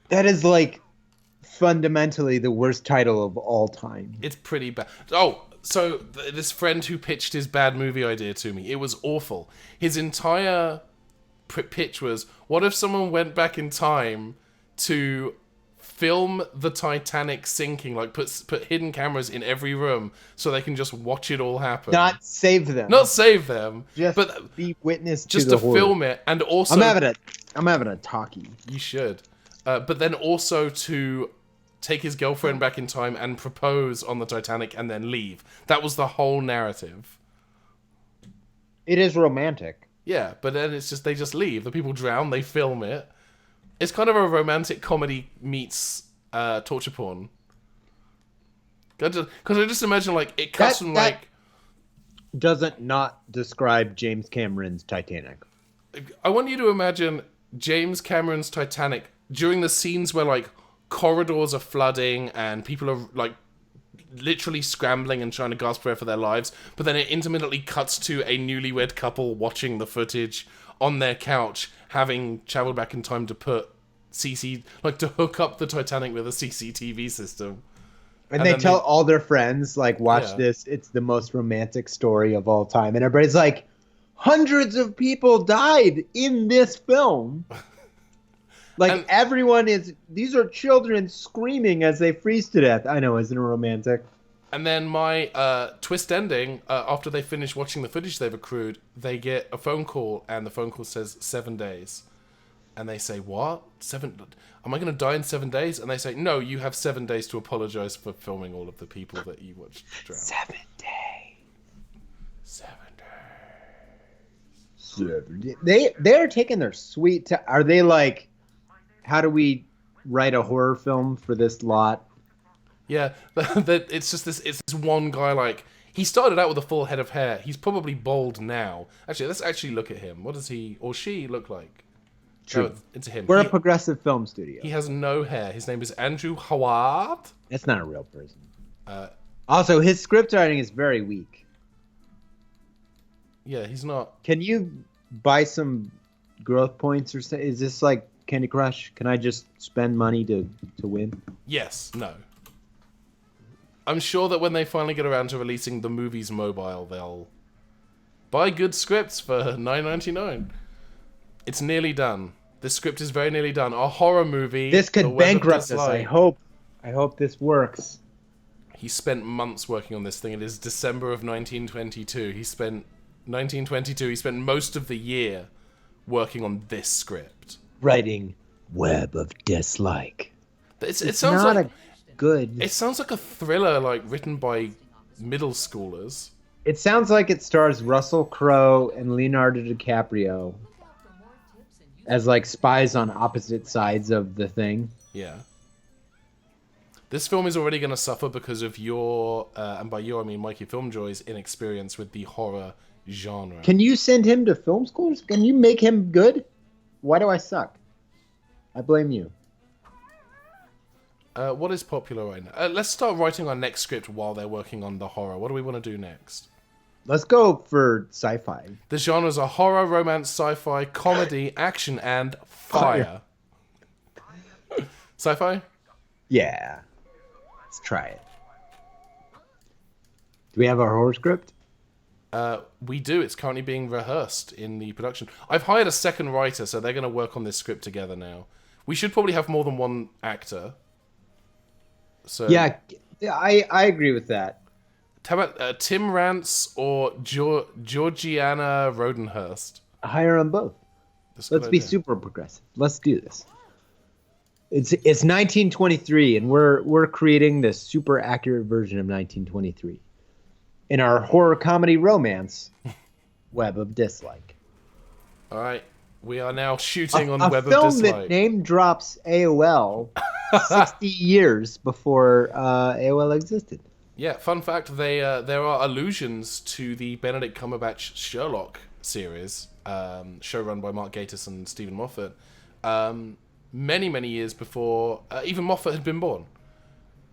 That is like fundamentally the worst title of all time. It's pretty bad. Oh, so this friend who pitched his bad movie idea to me, it was awful. His entire pitch was, what if someone went back in time to film the Titanic sinking, like put hidden cameras in every room so they can just watch it all happen. Not save them. Not save them. Just but be witness just to the to film it, and also I'm having a talkie. You should. But then also to take his girlfriend back in time and propose on the Titanic and then leave. That was the whole narrative. It is romantic. Yeah, but then it's just they just leave. The people drown, they film it. It's kind of a romantic comedy meets torture porn. Because I just imagine, like, it cuts from, like... doesn't not describe James Cameron's Titanic. I want you to imagine James Cameron's Titanic during the scenes where, like, corridors are flooding and people are, like, literally scrambling and trying to gasp for air for their lives, but then it intermittently cuts to a newlywed couple watching the footage on their couch, having traveled back in time to put to hook up the Titanic with a CCTV system. And they tell all their friends, like, watch this, it's the most romantic story of all time. And everybody's like, hundreds of people died in this film. Like, these are children screaming as they freeze to death. I know, isn't it romantic? And then my twist ending, after they finish watching the footage they've accrued, they get a phone call, and the phone call says 7 days. And they say, what? Am I going to die in 7 days? And they say, no, you have 7 days to apologize for filming all of the people that you watched drown. 7 days. 7 days. They're taking their sweet time. Are they like, how do we write a horror film for this lot? Yeah, it's just this. It's this one guy. Like, he started out with a full head of hair. He's probably bald now. Actually, let's actually look at him. What does he or she look like? True. No, it's him. We're a progressive film studio. He has no hair. His name is Andrew Howard. That's not a real person. Also, his script writing is very weak. Yeah, he's not. Can you buy some growth points or is this like Candy Crush? Can I just spend money to win? Yes. No. I'm sure that when they finally get around to releasing the movies mobile, they'll buy good scripts for $9.99. It's nearly done. This script is very nearly done. A horror movie. This could bankrupt us. I hope this works. He spent months working on this thing. It is December of 1922. He spent most of the year working on this script. Writing Web of Dislike. It sounds not like good. It sounds like a thriller, like written by middle schoolers. It sounds like it stars Russell Crowe and Leonardo DiCaprio as like spies on opposite sides of the thing. Yeah. This film is already going to suffer because of your, and by your I mean Mikey FilmJoy's inexperience with the horror genre. Can you send him to film schools? Can you make him good? Why do I suck? I blame you. What is popular right now? Let's start writing our next script while they're working on the horror. What do we want to do next? Let's go for sci-fi. The genres are horror, romance, sci-fi, comedy, action, and fire. Sci-fi? Yeah. Let's try it. Do we have our horror script? We do. It's currently being rehearsed in the production. I've hired a second writer, so they're going to work on this script together now. We should probably have more than one actor. So yeah, I agree with that. How about Tim Rance or Georgiana Rodenhurst? Hire them both. Let's be super progressive. Let's do this. It's 1923, and we're creating this super accurate version of 1923 in our horror comedy romance, Web of Dislike. All right, we are now shooting on Web of Dislike. A film Dislike. that name drops AOL 60 years before AOL existed. Yeah, fun fact: there are allusions to the Benedict Cumberbatch Sherlock series, show run by Mark Gatiss and Stephen Moffat. Many years before even Moffat had been born.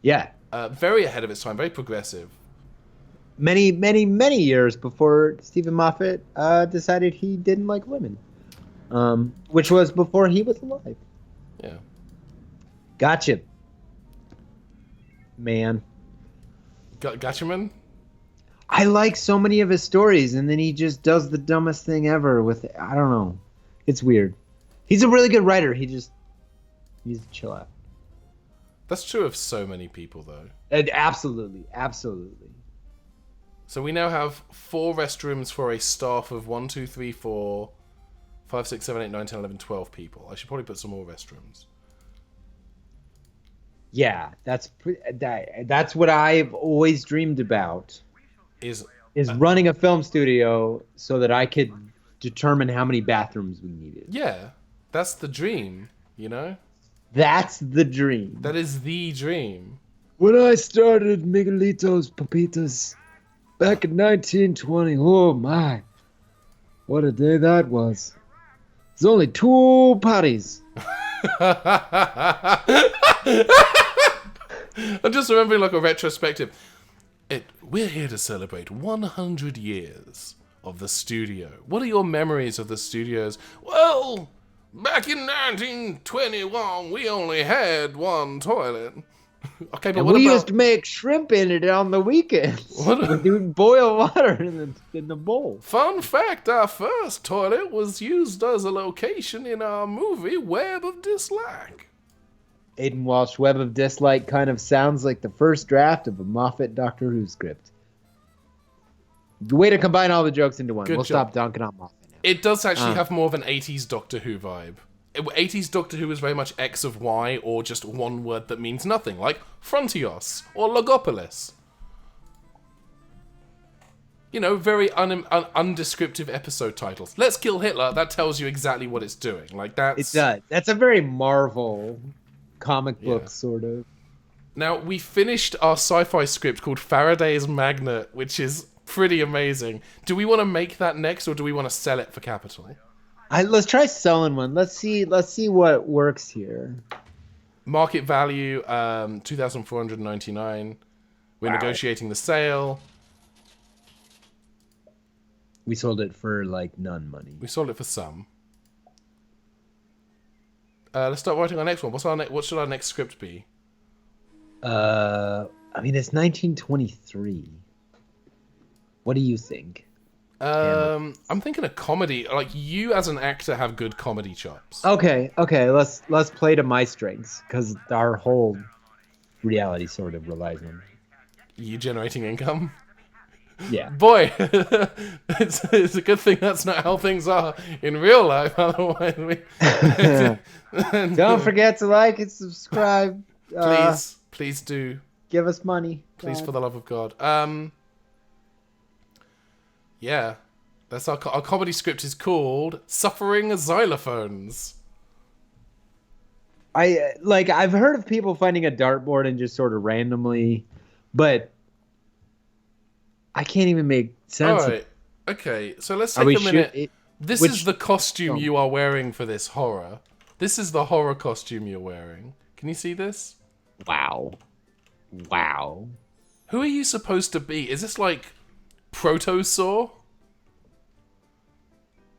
Yeah. Very ahead of its time, very progressive. Many years before Stephen Moffat decided he didn't like women. Which was before he was alive. Yeah. Gotcha. Man. Gotcha, man? I like so many of his stories, and then he just does the dumbest thing ever with it. I don't know. It's weird. He's a really good writer. He needs to chill out. That's true of so many people, though. And absolutely. So we now have 4 restrooms for a staff of 1, 2, 3, 4, 5, 6, 7, 8, 9, 10, 11, 12 people. I should probably put some more restrooms. Yeah, that's what I've always dreamed about. Is running a film studio so that I could determine how many bathrooms we needed. Yeah, that's the dream, you know? That's the dream. That is the dream. When I started Miguelitos Papitas back in 1920, oh my, what a day that was. There's only 2 potties. I'm just remembering like a retrospective. We're here to celebrate 100 years of the studio. What are your memories of the studios? Well, back in 1921, we only had 1 toilet. Okay, but we used to make shrimp in it on the weekends. We would boil water in the bowl. Fun fact, our first toilet was used as a location in our movie Web of Dislike. Aiden Walsh, Web of Dislike kind of sounds like the first draft of a Moffat Doctor Who script. The way to combine all the jokes into one. Good we'll job. Stop dunking on Moffat now. It does actually have more of an 80s Doctor Who vibe. 80s Doctor Who is very much X of Y or just one word that means nothing, like Frontios or Logopolis. you know, very undescriptive episode titles. Let's Kill Hitler. That tells you exactly what it's doing. Like that's. It does. That's a very Marvel comic book sort of. Now we finished our sci-fi script called Faraday's Magnet, which is pretty amazing. Do we want to make that next, or do we want to sell it for capital? Let's try selling one. Let's see what works here. Market value, 2,499. We're negotiating the sale. We sold it for like none money. We sold it for some. Let's start writing our next one. What should our next script be? I mean, it's 1923. What do you think? I'm thinking a comedy. Like, you as an actor have good comedy chops. Okay. Let's play to my strengths, because our whole reality sort of relies on You generating income. Yeah. Boy, it's a good thing that's not how things are in real life. Otherwise, don't forget to like and subscribe. Please do. Give us money. Please, for the love of God. Yeah, that's our comedy script is called "Suffering Xylophones." I've heard of people finding a dartboard and just sort of randomly, but I can't even make sense. All right. Okay, so let's take a minute. This is the costume you are wearing for this horror. This is the horror costume you're wearing. Can you see this? Wow. Who are you supposed to be? Is this like Protosaur?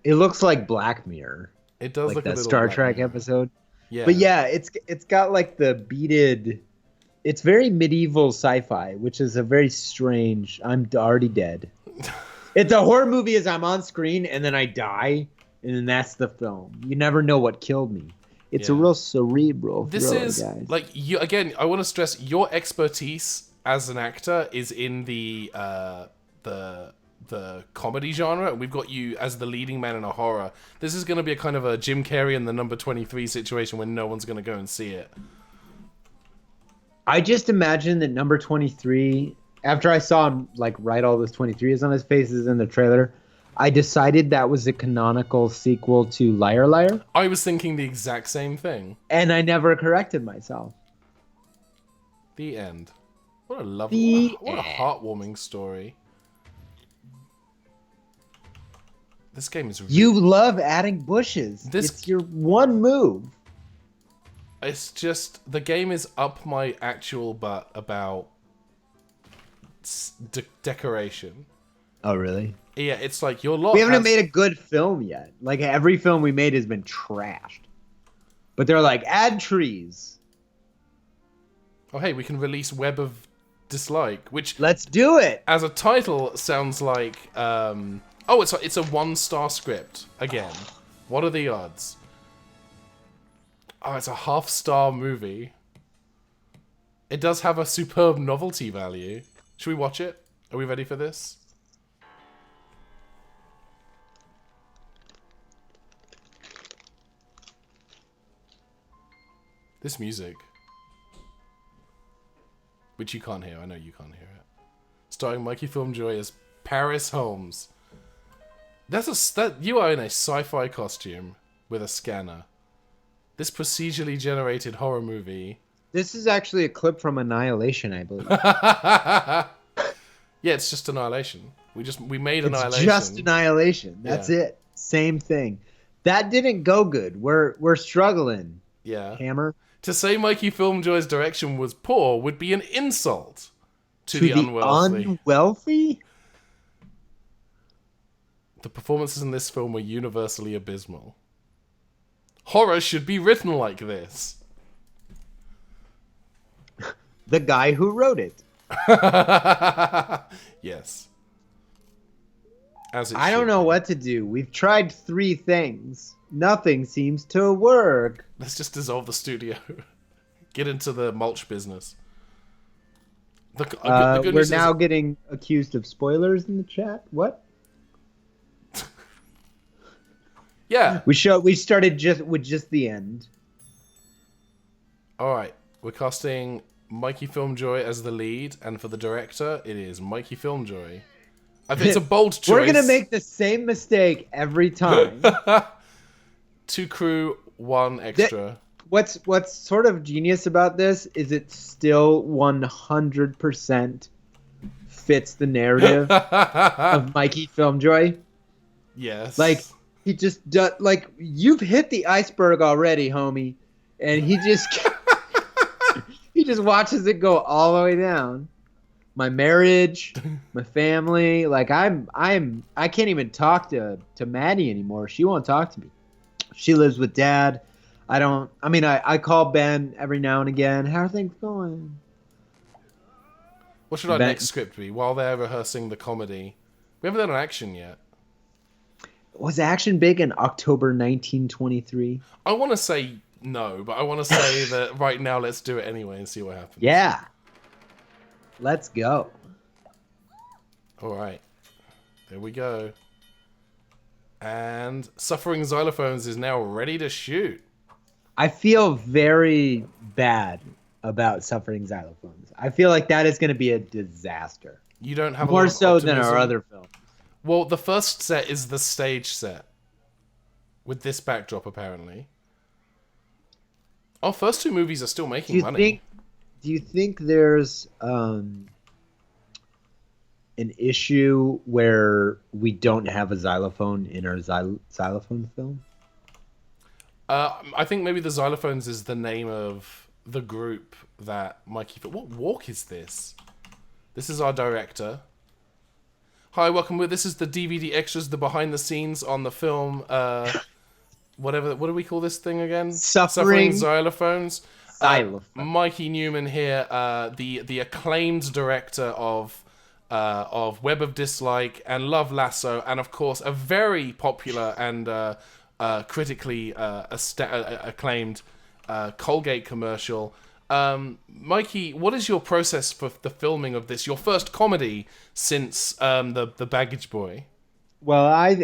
It looks like Black Mirror. It does like look that a little Star Black Trek Mirror. episode. Yeah. But yeah, it's got like the beaded. It's very medieval sci-fi, which is a very strange. I'm already dead. It's a horror movie as I'm on screen and then I die, and then that's the film. You never know what killed me. It's a real cerebral thriller, is guys. like you again. I want to stress your expertise as an actor is in the comedy genre. We've got you as the leading man in a horror. This is going to be a kind of a Jim Carrey and the Number 23 situation where no one's going to go and see it. I just imagine that Number 23, after I saw him like write all those 23s on his faces in the trailer, I decided that was a canonical sequel to Liar Liar. I was thinking the exact same thing. And I never corrected myself. The end. What a lovely, what a end. heartwarming story. This game is. You love adding bushes. It's your one move. It's just the game is up my actual butt about decoration. Oh, really? Yeah, it's like your lot. We haven't made a good film yet. Like every film we made has been trashed. But they're like, add trees. Oh, hey, we can release Web of Dislike, which let's do it. As a title, sounds like oh, it's a 1-star script again. What are the odds? Oh, it's a half-star movie. It does have a superb novelty value. Should we watch it? Are we ready for this? This music, which you can't hear. I know you can't hear it. Starring Mikey FilmJoy as Paris Holmes. You are in a sci-fi costume with a scanner. This procedurally generated horror movie. This is actually a clip from Annihilation, I believe. Yeah, it's just Annihilation. We made Annihilation. It's just Annihilation. That's it. Same thing. That didn't go good. We're struggling. Yeah. Hammer. To say Mikey FilmJoy's direction was poor would be an insult to the unwealthy. The performances in this film were universally abysmal. Horror should be written like this. The guy who wrote it. Yes. As it I don't know what to do. We've tried 3 things. Nothing seems to work. Let's just dissolve the studio. Get into the mulch business. The good we're news now is, getting accused of spoilers in the chat. What? Yeah. We started with just the end. All right. We're casting Mikey FilmJoy as the lead, and for the director, it is Mikey FilmJoy. I think it's a bold choice. We're gonna make the same mistake every time. 2 crew, 1 extra. What's sort of genius about this is it still 100% fits the narrative of Mikey FilmJoy. Yes. Like he just does. Like you've hit the iceberg already, homie, and he just he just watches it go all the way down. My marriage, my family. Like I can't even talk to Maddie anymore. She won't talk to me. She lives with Dad. I call Ben every now and again. How are things going? What should our next script be? While they're rehearsing the comedy, we haven't done an action yet. Was action big in October 1923? I want to say no, but I want to say that right now. Let's do it anyway and see what happens. Yeah. Let's go. All right. There we go. And Suffering Xylophones is now ready to shoot. I feel very bad about Suffering Xylophones. I feel like that is going to be a disaster. You don't have more so than our other films. Well, the first set is the stage set with this backdrop, apparently. Our first 2 movies are still making money. Do you think there's an issue where we don't have a xylophone in our xylophone film? I think maybe the Xylophones is the name of the group that Mikey... What walk is this? This is our director. Hi, welcome. This is the DVD extras, the behind the scenes on the film. Whatever. What do we call this thing again? Suffering Xylophones. Xylophone. Mikey Neumann here, the acclaimed director of Web of Dislike and Love Lasso, and of course a very popular and critically acclaimed Colgate commercial. Mikey, what is your process for the filming of this? Your first comedy since the Baggage Boy. Well,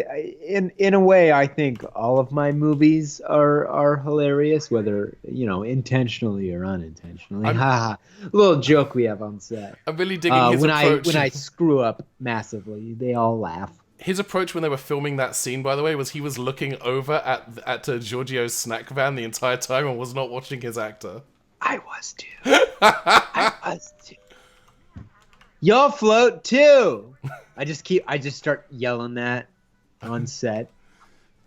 in a way, I think all of my movies are hilarious, whether intentionally or unintentionally. A little joke we have on set. I'm really digging his approach. When I screw up massively, they all laugh. His approach when they were filming that scene, by the way, was he was looking over at Giorgio's snack van the entire time and was not watching his actor. I was too. I was too. Y'all float too. I just start yelling that on set.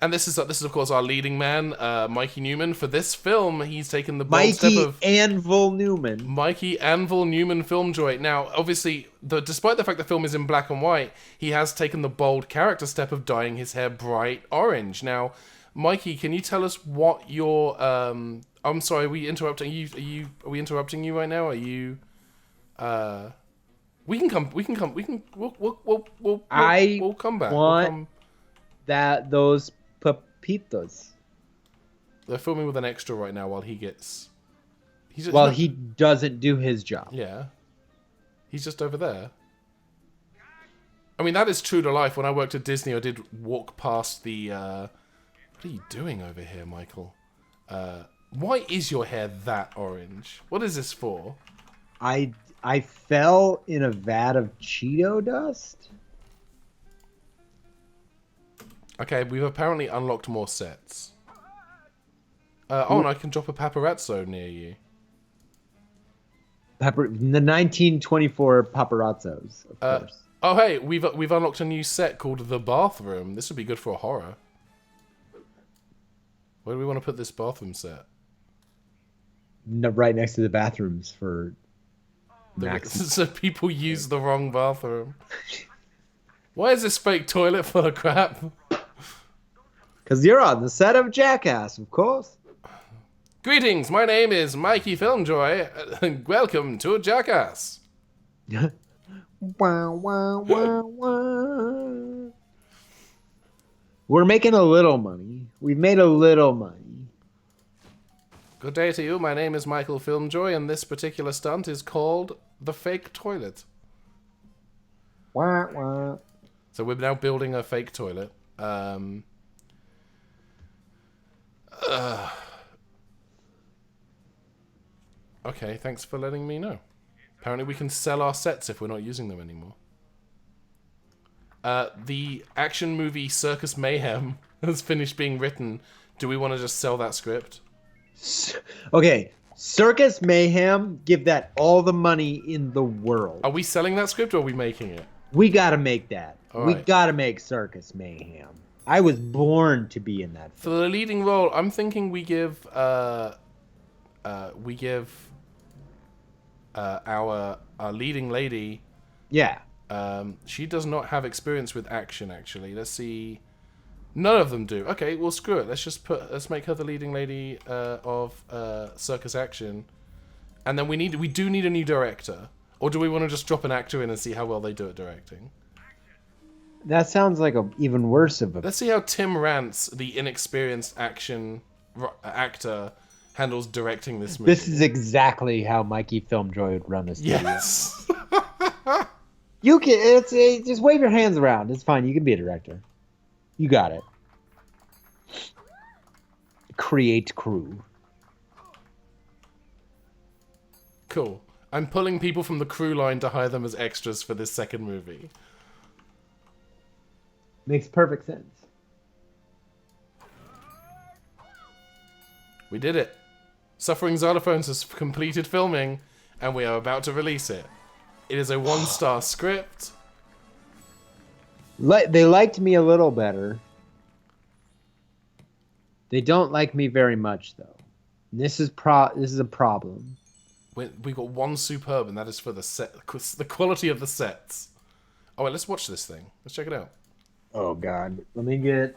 And this is of course our leading man, Mikey Neumann. For this film, he's taken the bold step of Anvil Newman. Mikey Anvil Neumann FilmJoy. Now, obviously, despite the fact the film is in black and white, he has taken the bold character step of dyeing his hair bright orange. Now, Mikey, can you tell us what your I'm sorry, are we interrupting you? Are we interrupting you right now? Are you? We'll come back. Those papitos. They're filming with an extra right now while he gets. He doesn't do his job. Yeah, he's just over there. I mean, that is true to life. When I worked at Disney, I did walk past the. What are you doing over here, Michael? Why is your hair that orange? What is this for? I fell in a vat of Cheeto dust. Okay, we've apparently unlocked more sets. And I can drop a paparazzo near you. The 1924 paparazzos, of course. Oh, hey, we've unlocked a new set called The Bathroom. This would be good for a horror. Where do we want to put this bathroom set? Right next to the bathrooms for... So people use the wrong bathroom. Why is this fake toilet full of crap? Because you're on the set of Jackass, of course. Greetings, my name is Mikey FilmJoy, and welcome to Jackass. Wah, wah, wah, wah. We're making a little money. We've made a little money. Good day to you. My name is Michael FilmJoy, and this particular stunt is called the fake toilet. Wah, wah. So we're now building a fake toilet. Okay, thanks for letting me know. Apparently we can sell our sets if we're not using them anymore. The action movie Circus Mayhem has finished being written. Do we want to just sell that script? Okay, Circus Mayhem, give that all the money in the world. Are we selling that script or are we making it? We gotta make that. All we right. gotta make Circus Mayhem. I was born to be in that For film. the leading role, I'm thinking we give our leading lady. Yeah. She does not have experience with action. Actually, let's see. None of them do. Okay, well screw it. Let's make her the leading lady of circus action, and then we do need a new director, or do we want to just drop an actor in and see how well they do at directing? That sounds like a even worse of a... Let's see how Tim Rance, the inexperienced action actor, handles directing this movie. This is exactly how Mikey FilmJoy would run a studio. Yes. You can just wave your hands around. It's fine. You can be a director. You got it. Create crew. Cool. I'm pulling people from the crew line to hire them as extras for this second movie. Makes perfect sense. We did it. Suffering Xylophones has completed filming, and we are about to release it. It is a 1-star script. They liked me a little better. They don't like me very much, though. This is a problem. We got one superb, and that is for the quality of the sets. Oh wait, let's watch this thing. Let's check it out. Oh God, let me get.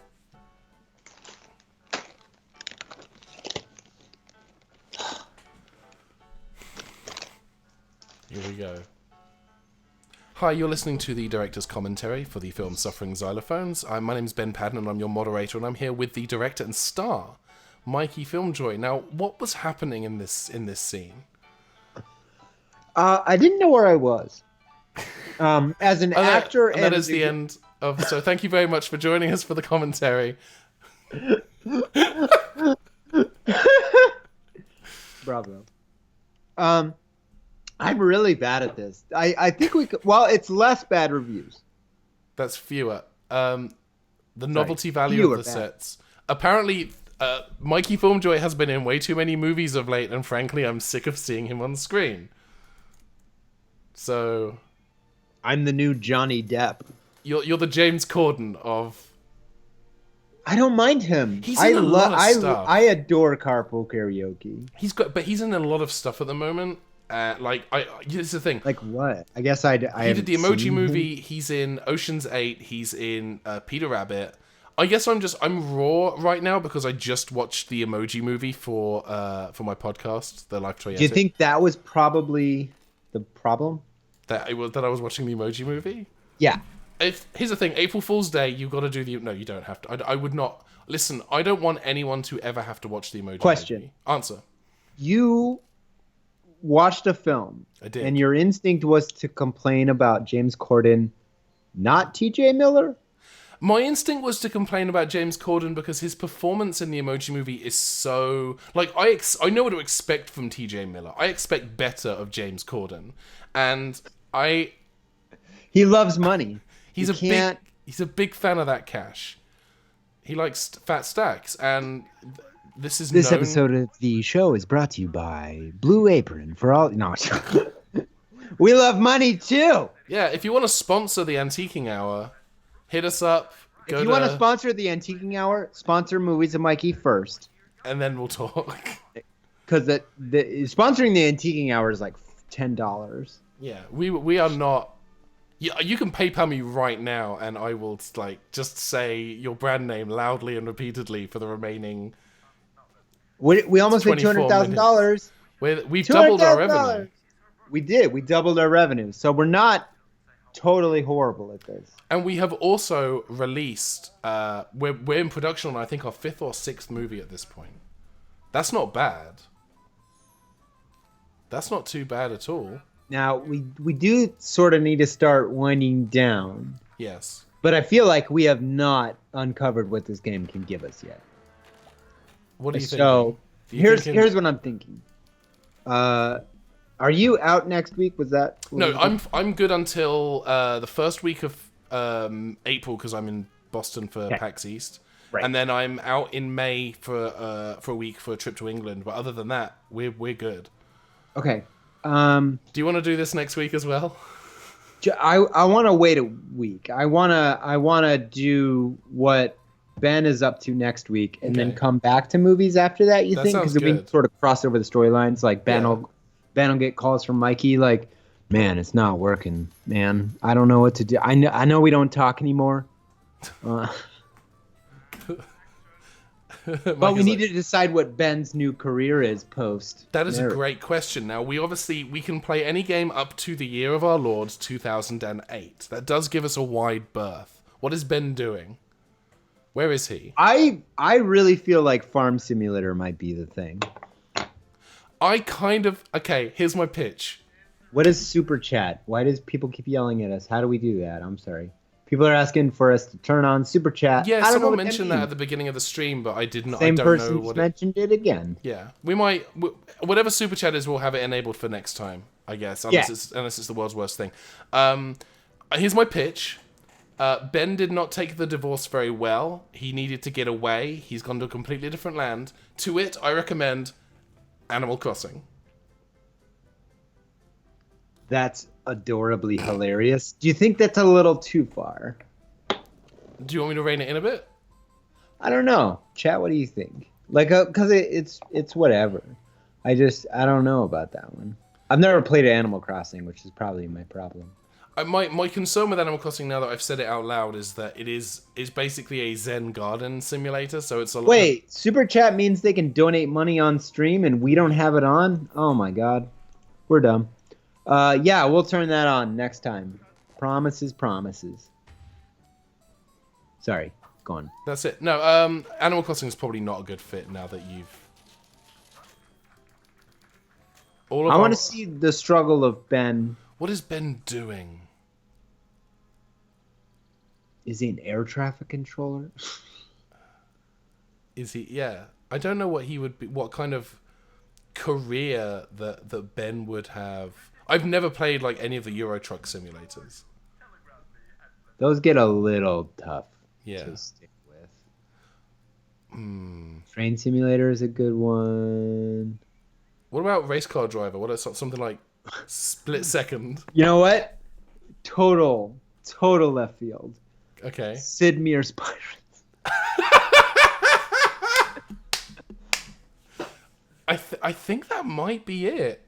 Here we go. Hi, you're listening to the director's commentary for the film Suffering Xylophones. My name's Ben Paddon, and I'm your moderator, and I'm here with the director and star, Mikey FilmJoy. Now, what was happening in this scene? I didn't know where I was. As an actor, and that is the end of. So, thank you very much for joining us for the commentary. Bravo. I'm really bad at this. I think we could. Well, it's less bad reviews. That's fewer. The novelty value of the sets. Apparently, Mikey FilmJoy has been in way too many movies of late, and frankly, I'm sick of seeing him on screen. So, I'm the new Johnny Depp. You're the James Corden of. I don't mind him. He's in a lot of stuff. I adore Carpool Karaoke. He's in a lot of stuff at the moment. Here's the thing. Like what? I guess he did the Emoji Movie. He's in Ocean's 8. He's in Peter Rabbit. I guess I'm raw right now because I just watched the Emoji Movie for my podcast, the Life Toyetic. Do you think that was probably the problem? That I was watching the Emoji Movie? Yeah. Here's the thing, April Fool's Day, you've got to do the... No, you don't have to. I would not... Listen, I don't want anyone to ever have to watch the Emoji Movie. Answer. You watched a film. I did. And your instinct was to complain about James Corden, not TJ Miller? My instinct was to complain about James Corden because his performance in the Emoji Movie is so... Like, I know what to expect from TJ Miller. I expect better of James Corden. And He loves money. He's a big fan of that cash. He likes fat stacks, and this episode of the show is brought to you by Blue Apron for all. No, we love money too. Yeah, if you want to sponsor the Antiquing Hour, hit us up. If you want to sponsor the Antiquing Hour, sponsor Movies of Mikey first, and then we'll talk. Because the sponsoring the Antiquing Hour is like $10. Yeah, we are not. You can PayPal me right now, and I will just say your brand name loudly and repeatedly for the remaining. We almost made $200,000. We've doubled our revenue. We did. We doubled our revenue, so we're not totally horrible at this. And we have also released. We're in production on I think our 5th or 6th movie at this point. That's not bad. That's not too bad at all. Now, we do sort of need to start winding down. Yes. But I feel like we have not uncovered what this game can give us yet. What do you think? So, here's what I'm thinking. Are you out next week? Was that... No, I'm good until the first week of April because I'm in Boston for PAX East. Right. And then I'm out in May for a week for a trip to England. But other than that, we're good. Okay. Do you want to do this next week as well? I want to wait a week. I wanna do what Ben is up to next week, and then come back to movies after that. You think? Because we can sort of cross over the storylines. Like Ben will get calls from Mikey. Like, man, it's not working. Man, I don't know what to do. I know we don't talk anymore. But we need to decide what Ben's new career is post. That is a great question. Now, we can play any game up to the year of our Lord 2008. That does give us a wide berth. What is Ben doing? Where is he? I really feel like Farm Simulator might be the thing. Okay, here's my pitch. What is Super Chat? Why does people keep yelling at us? How do we do that? I'm sorry. People are asking for us to turn on Super Chat. Yeah, someone mentioned that at the beginning of the stream, but I didn't. Same I don't person know what mentioned it again. Yeah, we might. Whatever Super Chat is, we'll have it enabled for next time, I guess. Unless it's the world's worst thing. Here's my pitch. Ben did not take the divorce very well. He needed to get away. He's gone to a completely different land. To it, I recommend Animal Crossing. That's adorably hilarious. Do you think that's a little too far? Do you want me to rein it in a bit? I don't know. Chat, what do you think? Like, because it's whatever. I don't know about that one. I've never played Animal Crossing, which is probably my problem. My concern with Animal Crossing, now that I've said it out loud, is that it's basically a Zen garden simulator. So it's a wait. Super Chat means they can donate money on stream, and we don't have it on. Oh my god, we're dumb. Yeah, we'll turn that on next time. Promises. Sorry, go on. That's it. No, Animal Crossing is probably not a good fit now that you've... I want to see the struggle of Ben. What is Ben doing? Is he an air traffic controller? Is he? Yeah. I don't know what he would be, what kind of career that Ben would have. I've never played like any of the Euro Truck simulators. Those get a little tough to stick with. Train Simulator is a good one. What about Race Car Driver? What is something like Split Second? You know what? Total left field. Okay. Sid Meier's Pirates. I think that might be it.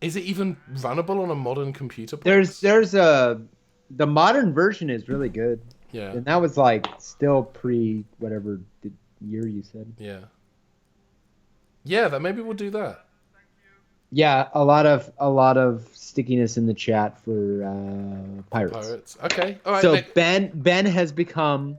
Is it even runnable on a modern computer? The modern version is really good. Yeah. And that was like still pre whatever the year you said. Yeah. Yeah, that maybe we'll do that. Yeah, a lot of stickiness in the chat for pirates. Okay. All right. So Ben has become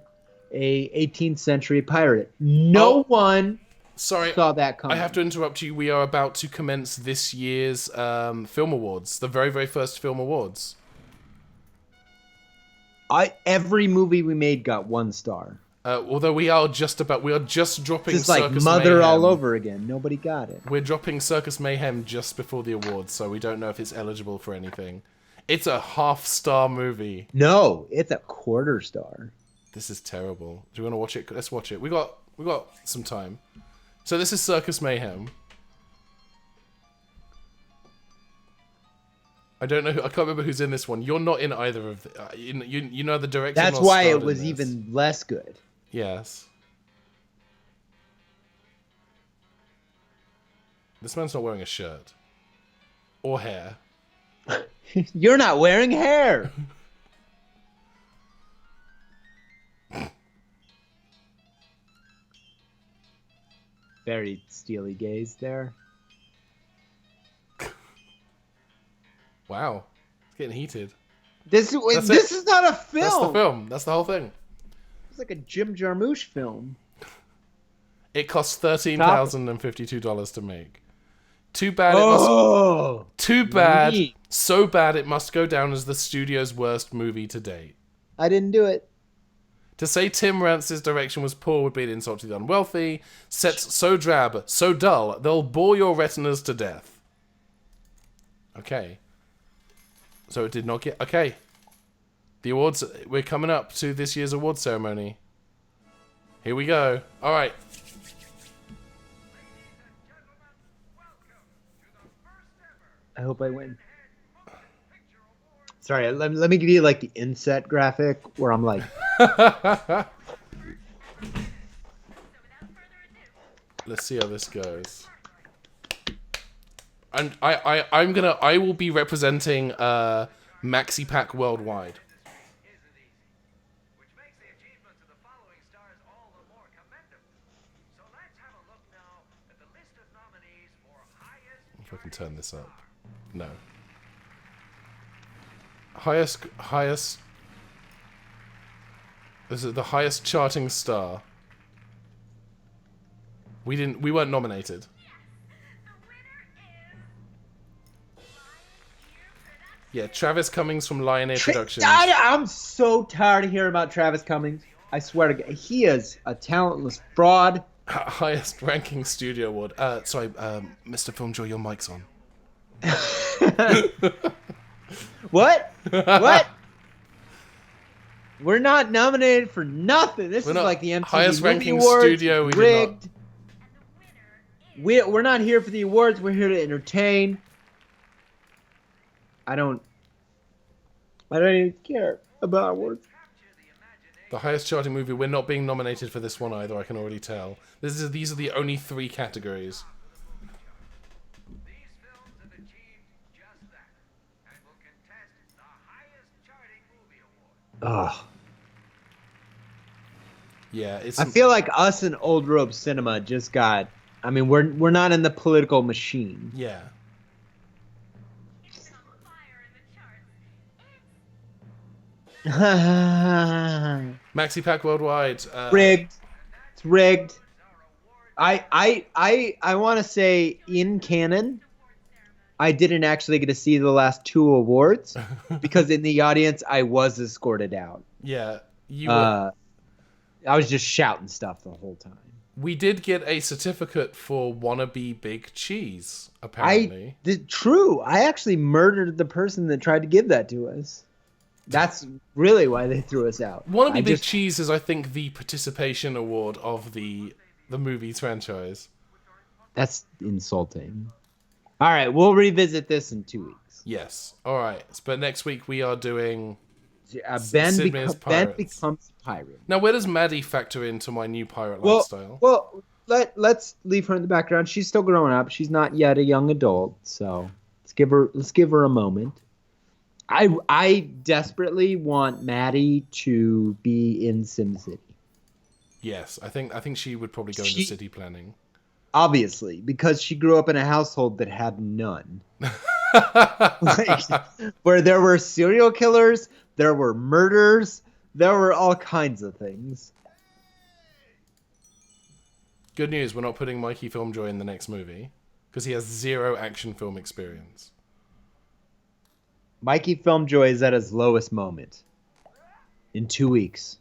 a 18th century pirate. No one saw that coming. I have to interrupt you. We are about to commence this year's film awards, the very, very first film awards. Every movie we made got 1 star. Although we are just dropping it's like Circus Mother Mayhem. all over again. Nobody got it. We're dropping Circus Mayhem just before the awards, so we don't know if it's eligible for anything. It's a half-star movie. No, it's a 1/4 star. This is terrible. Do you want to watch it? Let's watch it. We got some time. So this is Circus Mayhem. I don't know. I can't remember who's in this one. You're not in either of the. You know the director. That's why it was even less good. Yes. This man's not wearing a shirt. Or hair. You're not wearing hair! Very steely gaze there. Wow. It's getting heated. This is not a film! That's the film. That's the whole thing. It's like a Jim Jarmusch film. It costs $13,052 to make. Too bad so bad it must go down as the studio's worst movie to date. I didn't do it. To say Tim Rance's direction was poor would be an insult to the unwealthy. Sets so drab, so dull, they'll bore your retinas to death. Okay. So it did not get... Okay. The awards, we're coming up to this year's award ceremony. Here we go. All right. I hope I win. Sorry, let me give you like the inset graphic where I'm like. Let's see how this goes. And I will be representing Maxi Pack worldwide. If I can turn this up. No. Highest is it the highest charting star? We weren't nominated. Yeah, Travis Cummings from Lion Air Productions. I'm so tired of hearing about Travis Cummings. I swear to God, he is a talentless fraud. Highest ranking studio award. Sorry, Mr. FilmJoy, your mic's on. What? What? We're not nominated for nothing. This is like the MTV highest Movie ranking Awards. studio. Rigged. We're not here for the awards. We're here to entertain. I don't even care about awards. The highest charting movie. We're not being nominated for this one either. I can already tell. These are the only 3 categories. Ugh. Yeah, it's. I feel like us and Old Rope Cinema just got. I mean, we're not in the political machine. Yeah. Maxi Pack worldwide. Rigged. It's rigged. I want to say in canon, I didn't actually get to see the last 2 awards because in the audience I was escorted out. Yeah, you. Were... I was just shouting stuff the whole time. We did get a certificate for Wannabe Big Cheese, apparently. True. I actually murdered the person that tried to give that to us. That's really why they threw us out. Wannabe Big Cheese is, I think, the participation award of the movie's franchise. That's insulting. All right, we'll revisit this in 2 weeks. Yes. All right. But next week we are doing Ben becomes a pirate. Now, where does Maddie factor into my new pirate lifestyle? Well, let's leave her in the background. She's still growing up. She's not yet a young adult, so let's give her a moment. I desperately want Maddie to be in SimCity. Yes, I think she would probably go into city planning. Obviously, because she grew up in a household that had none. Where there were serial killers, there were murders, there were all kinds of things. Good news, we're not putting Mikey FilmJoy in the next movie, because he has 0 action film experience. Mikey FilmJoy is at his lowest moment. In 2 weeks,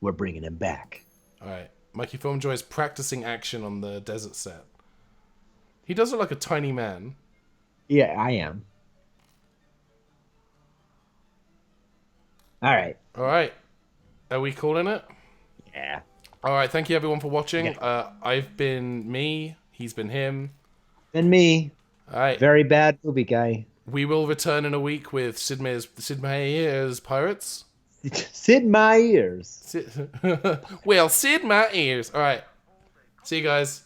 we're bringing him back. Alright, Mikey FilmJoy is practicing action on the desert set. He does look like a tiny man. Yeah, I am. All right. All right. Are we calling it? Yeah. All right. Thank you, everyone, for watching. Yeah. I've been me. He's been him. And me. All right. Very bad movie guy. We will return in a week with Sid Meier's Pirates. Sid my ears. Well, Sid my ears. All right. See you guys.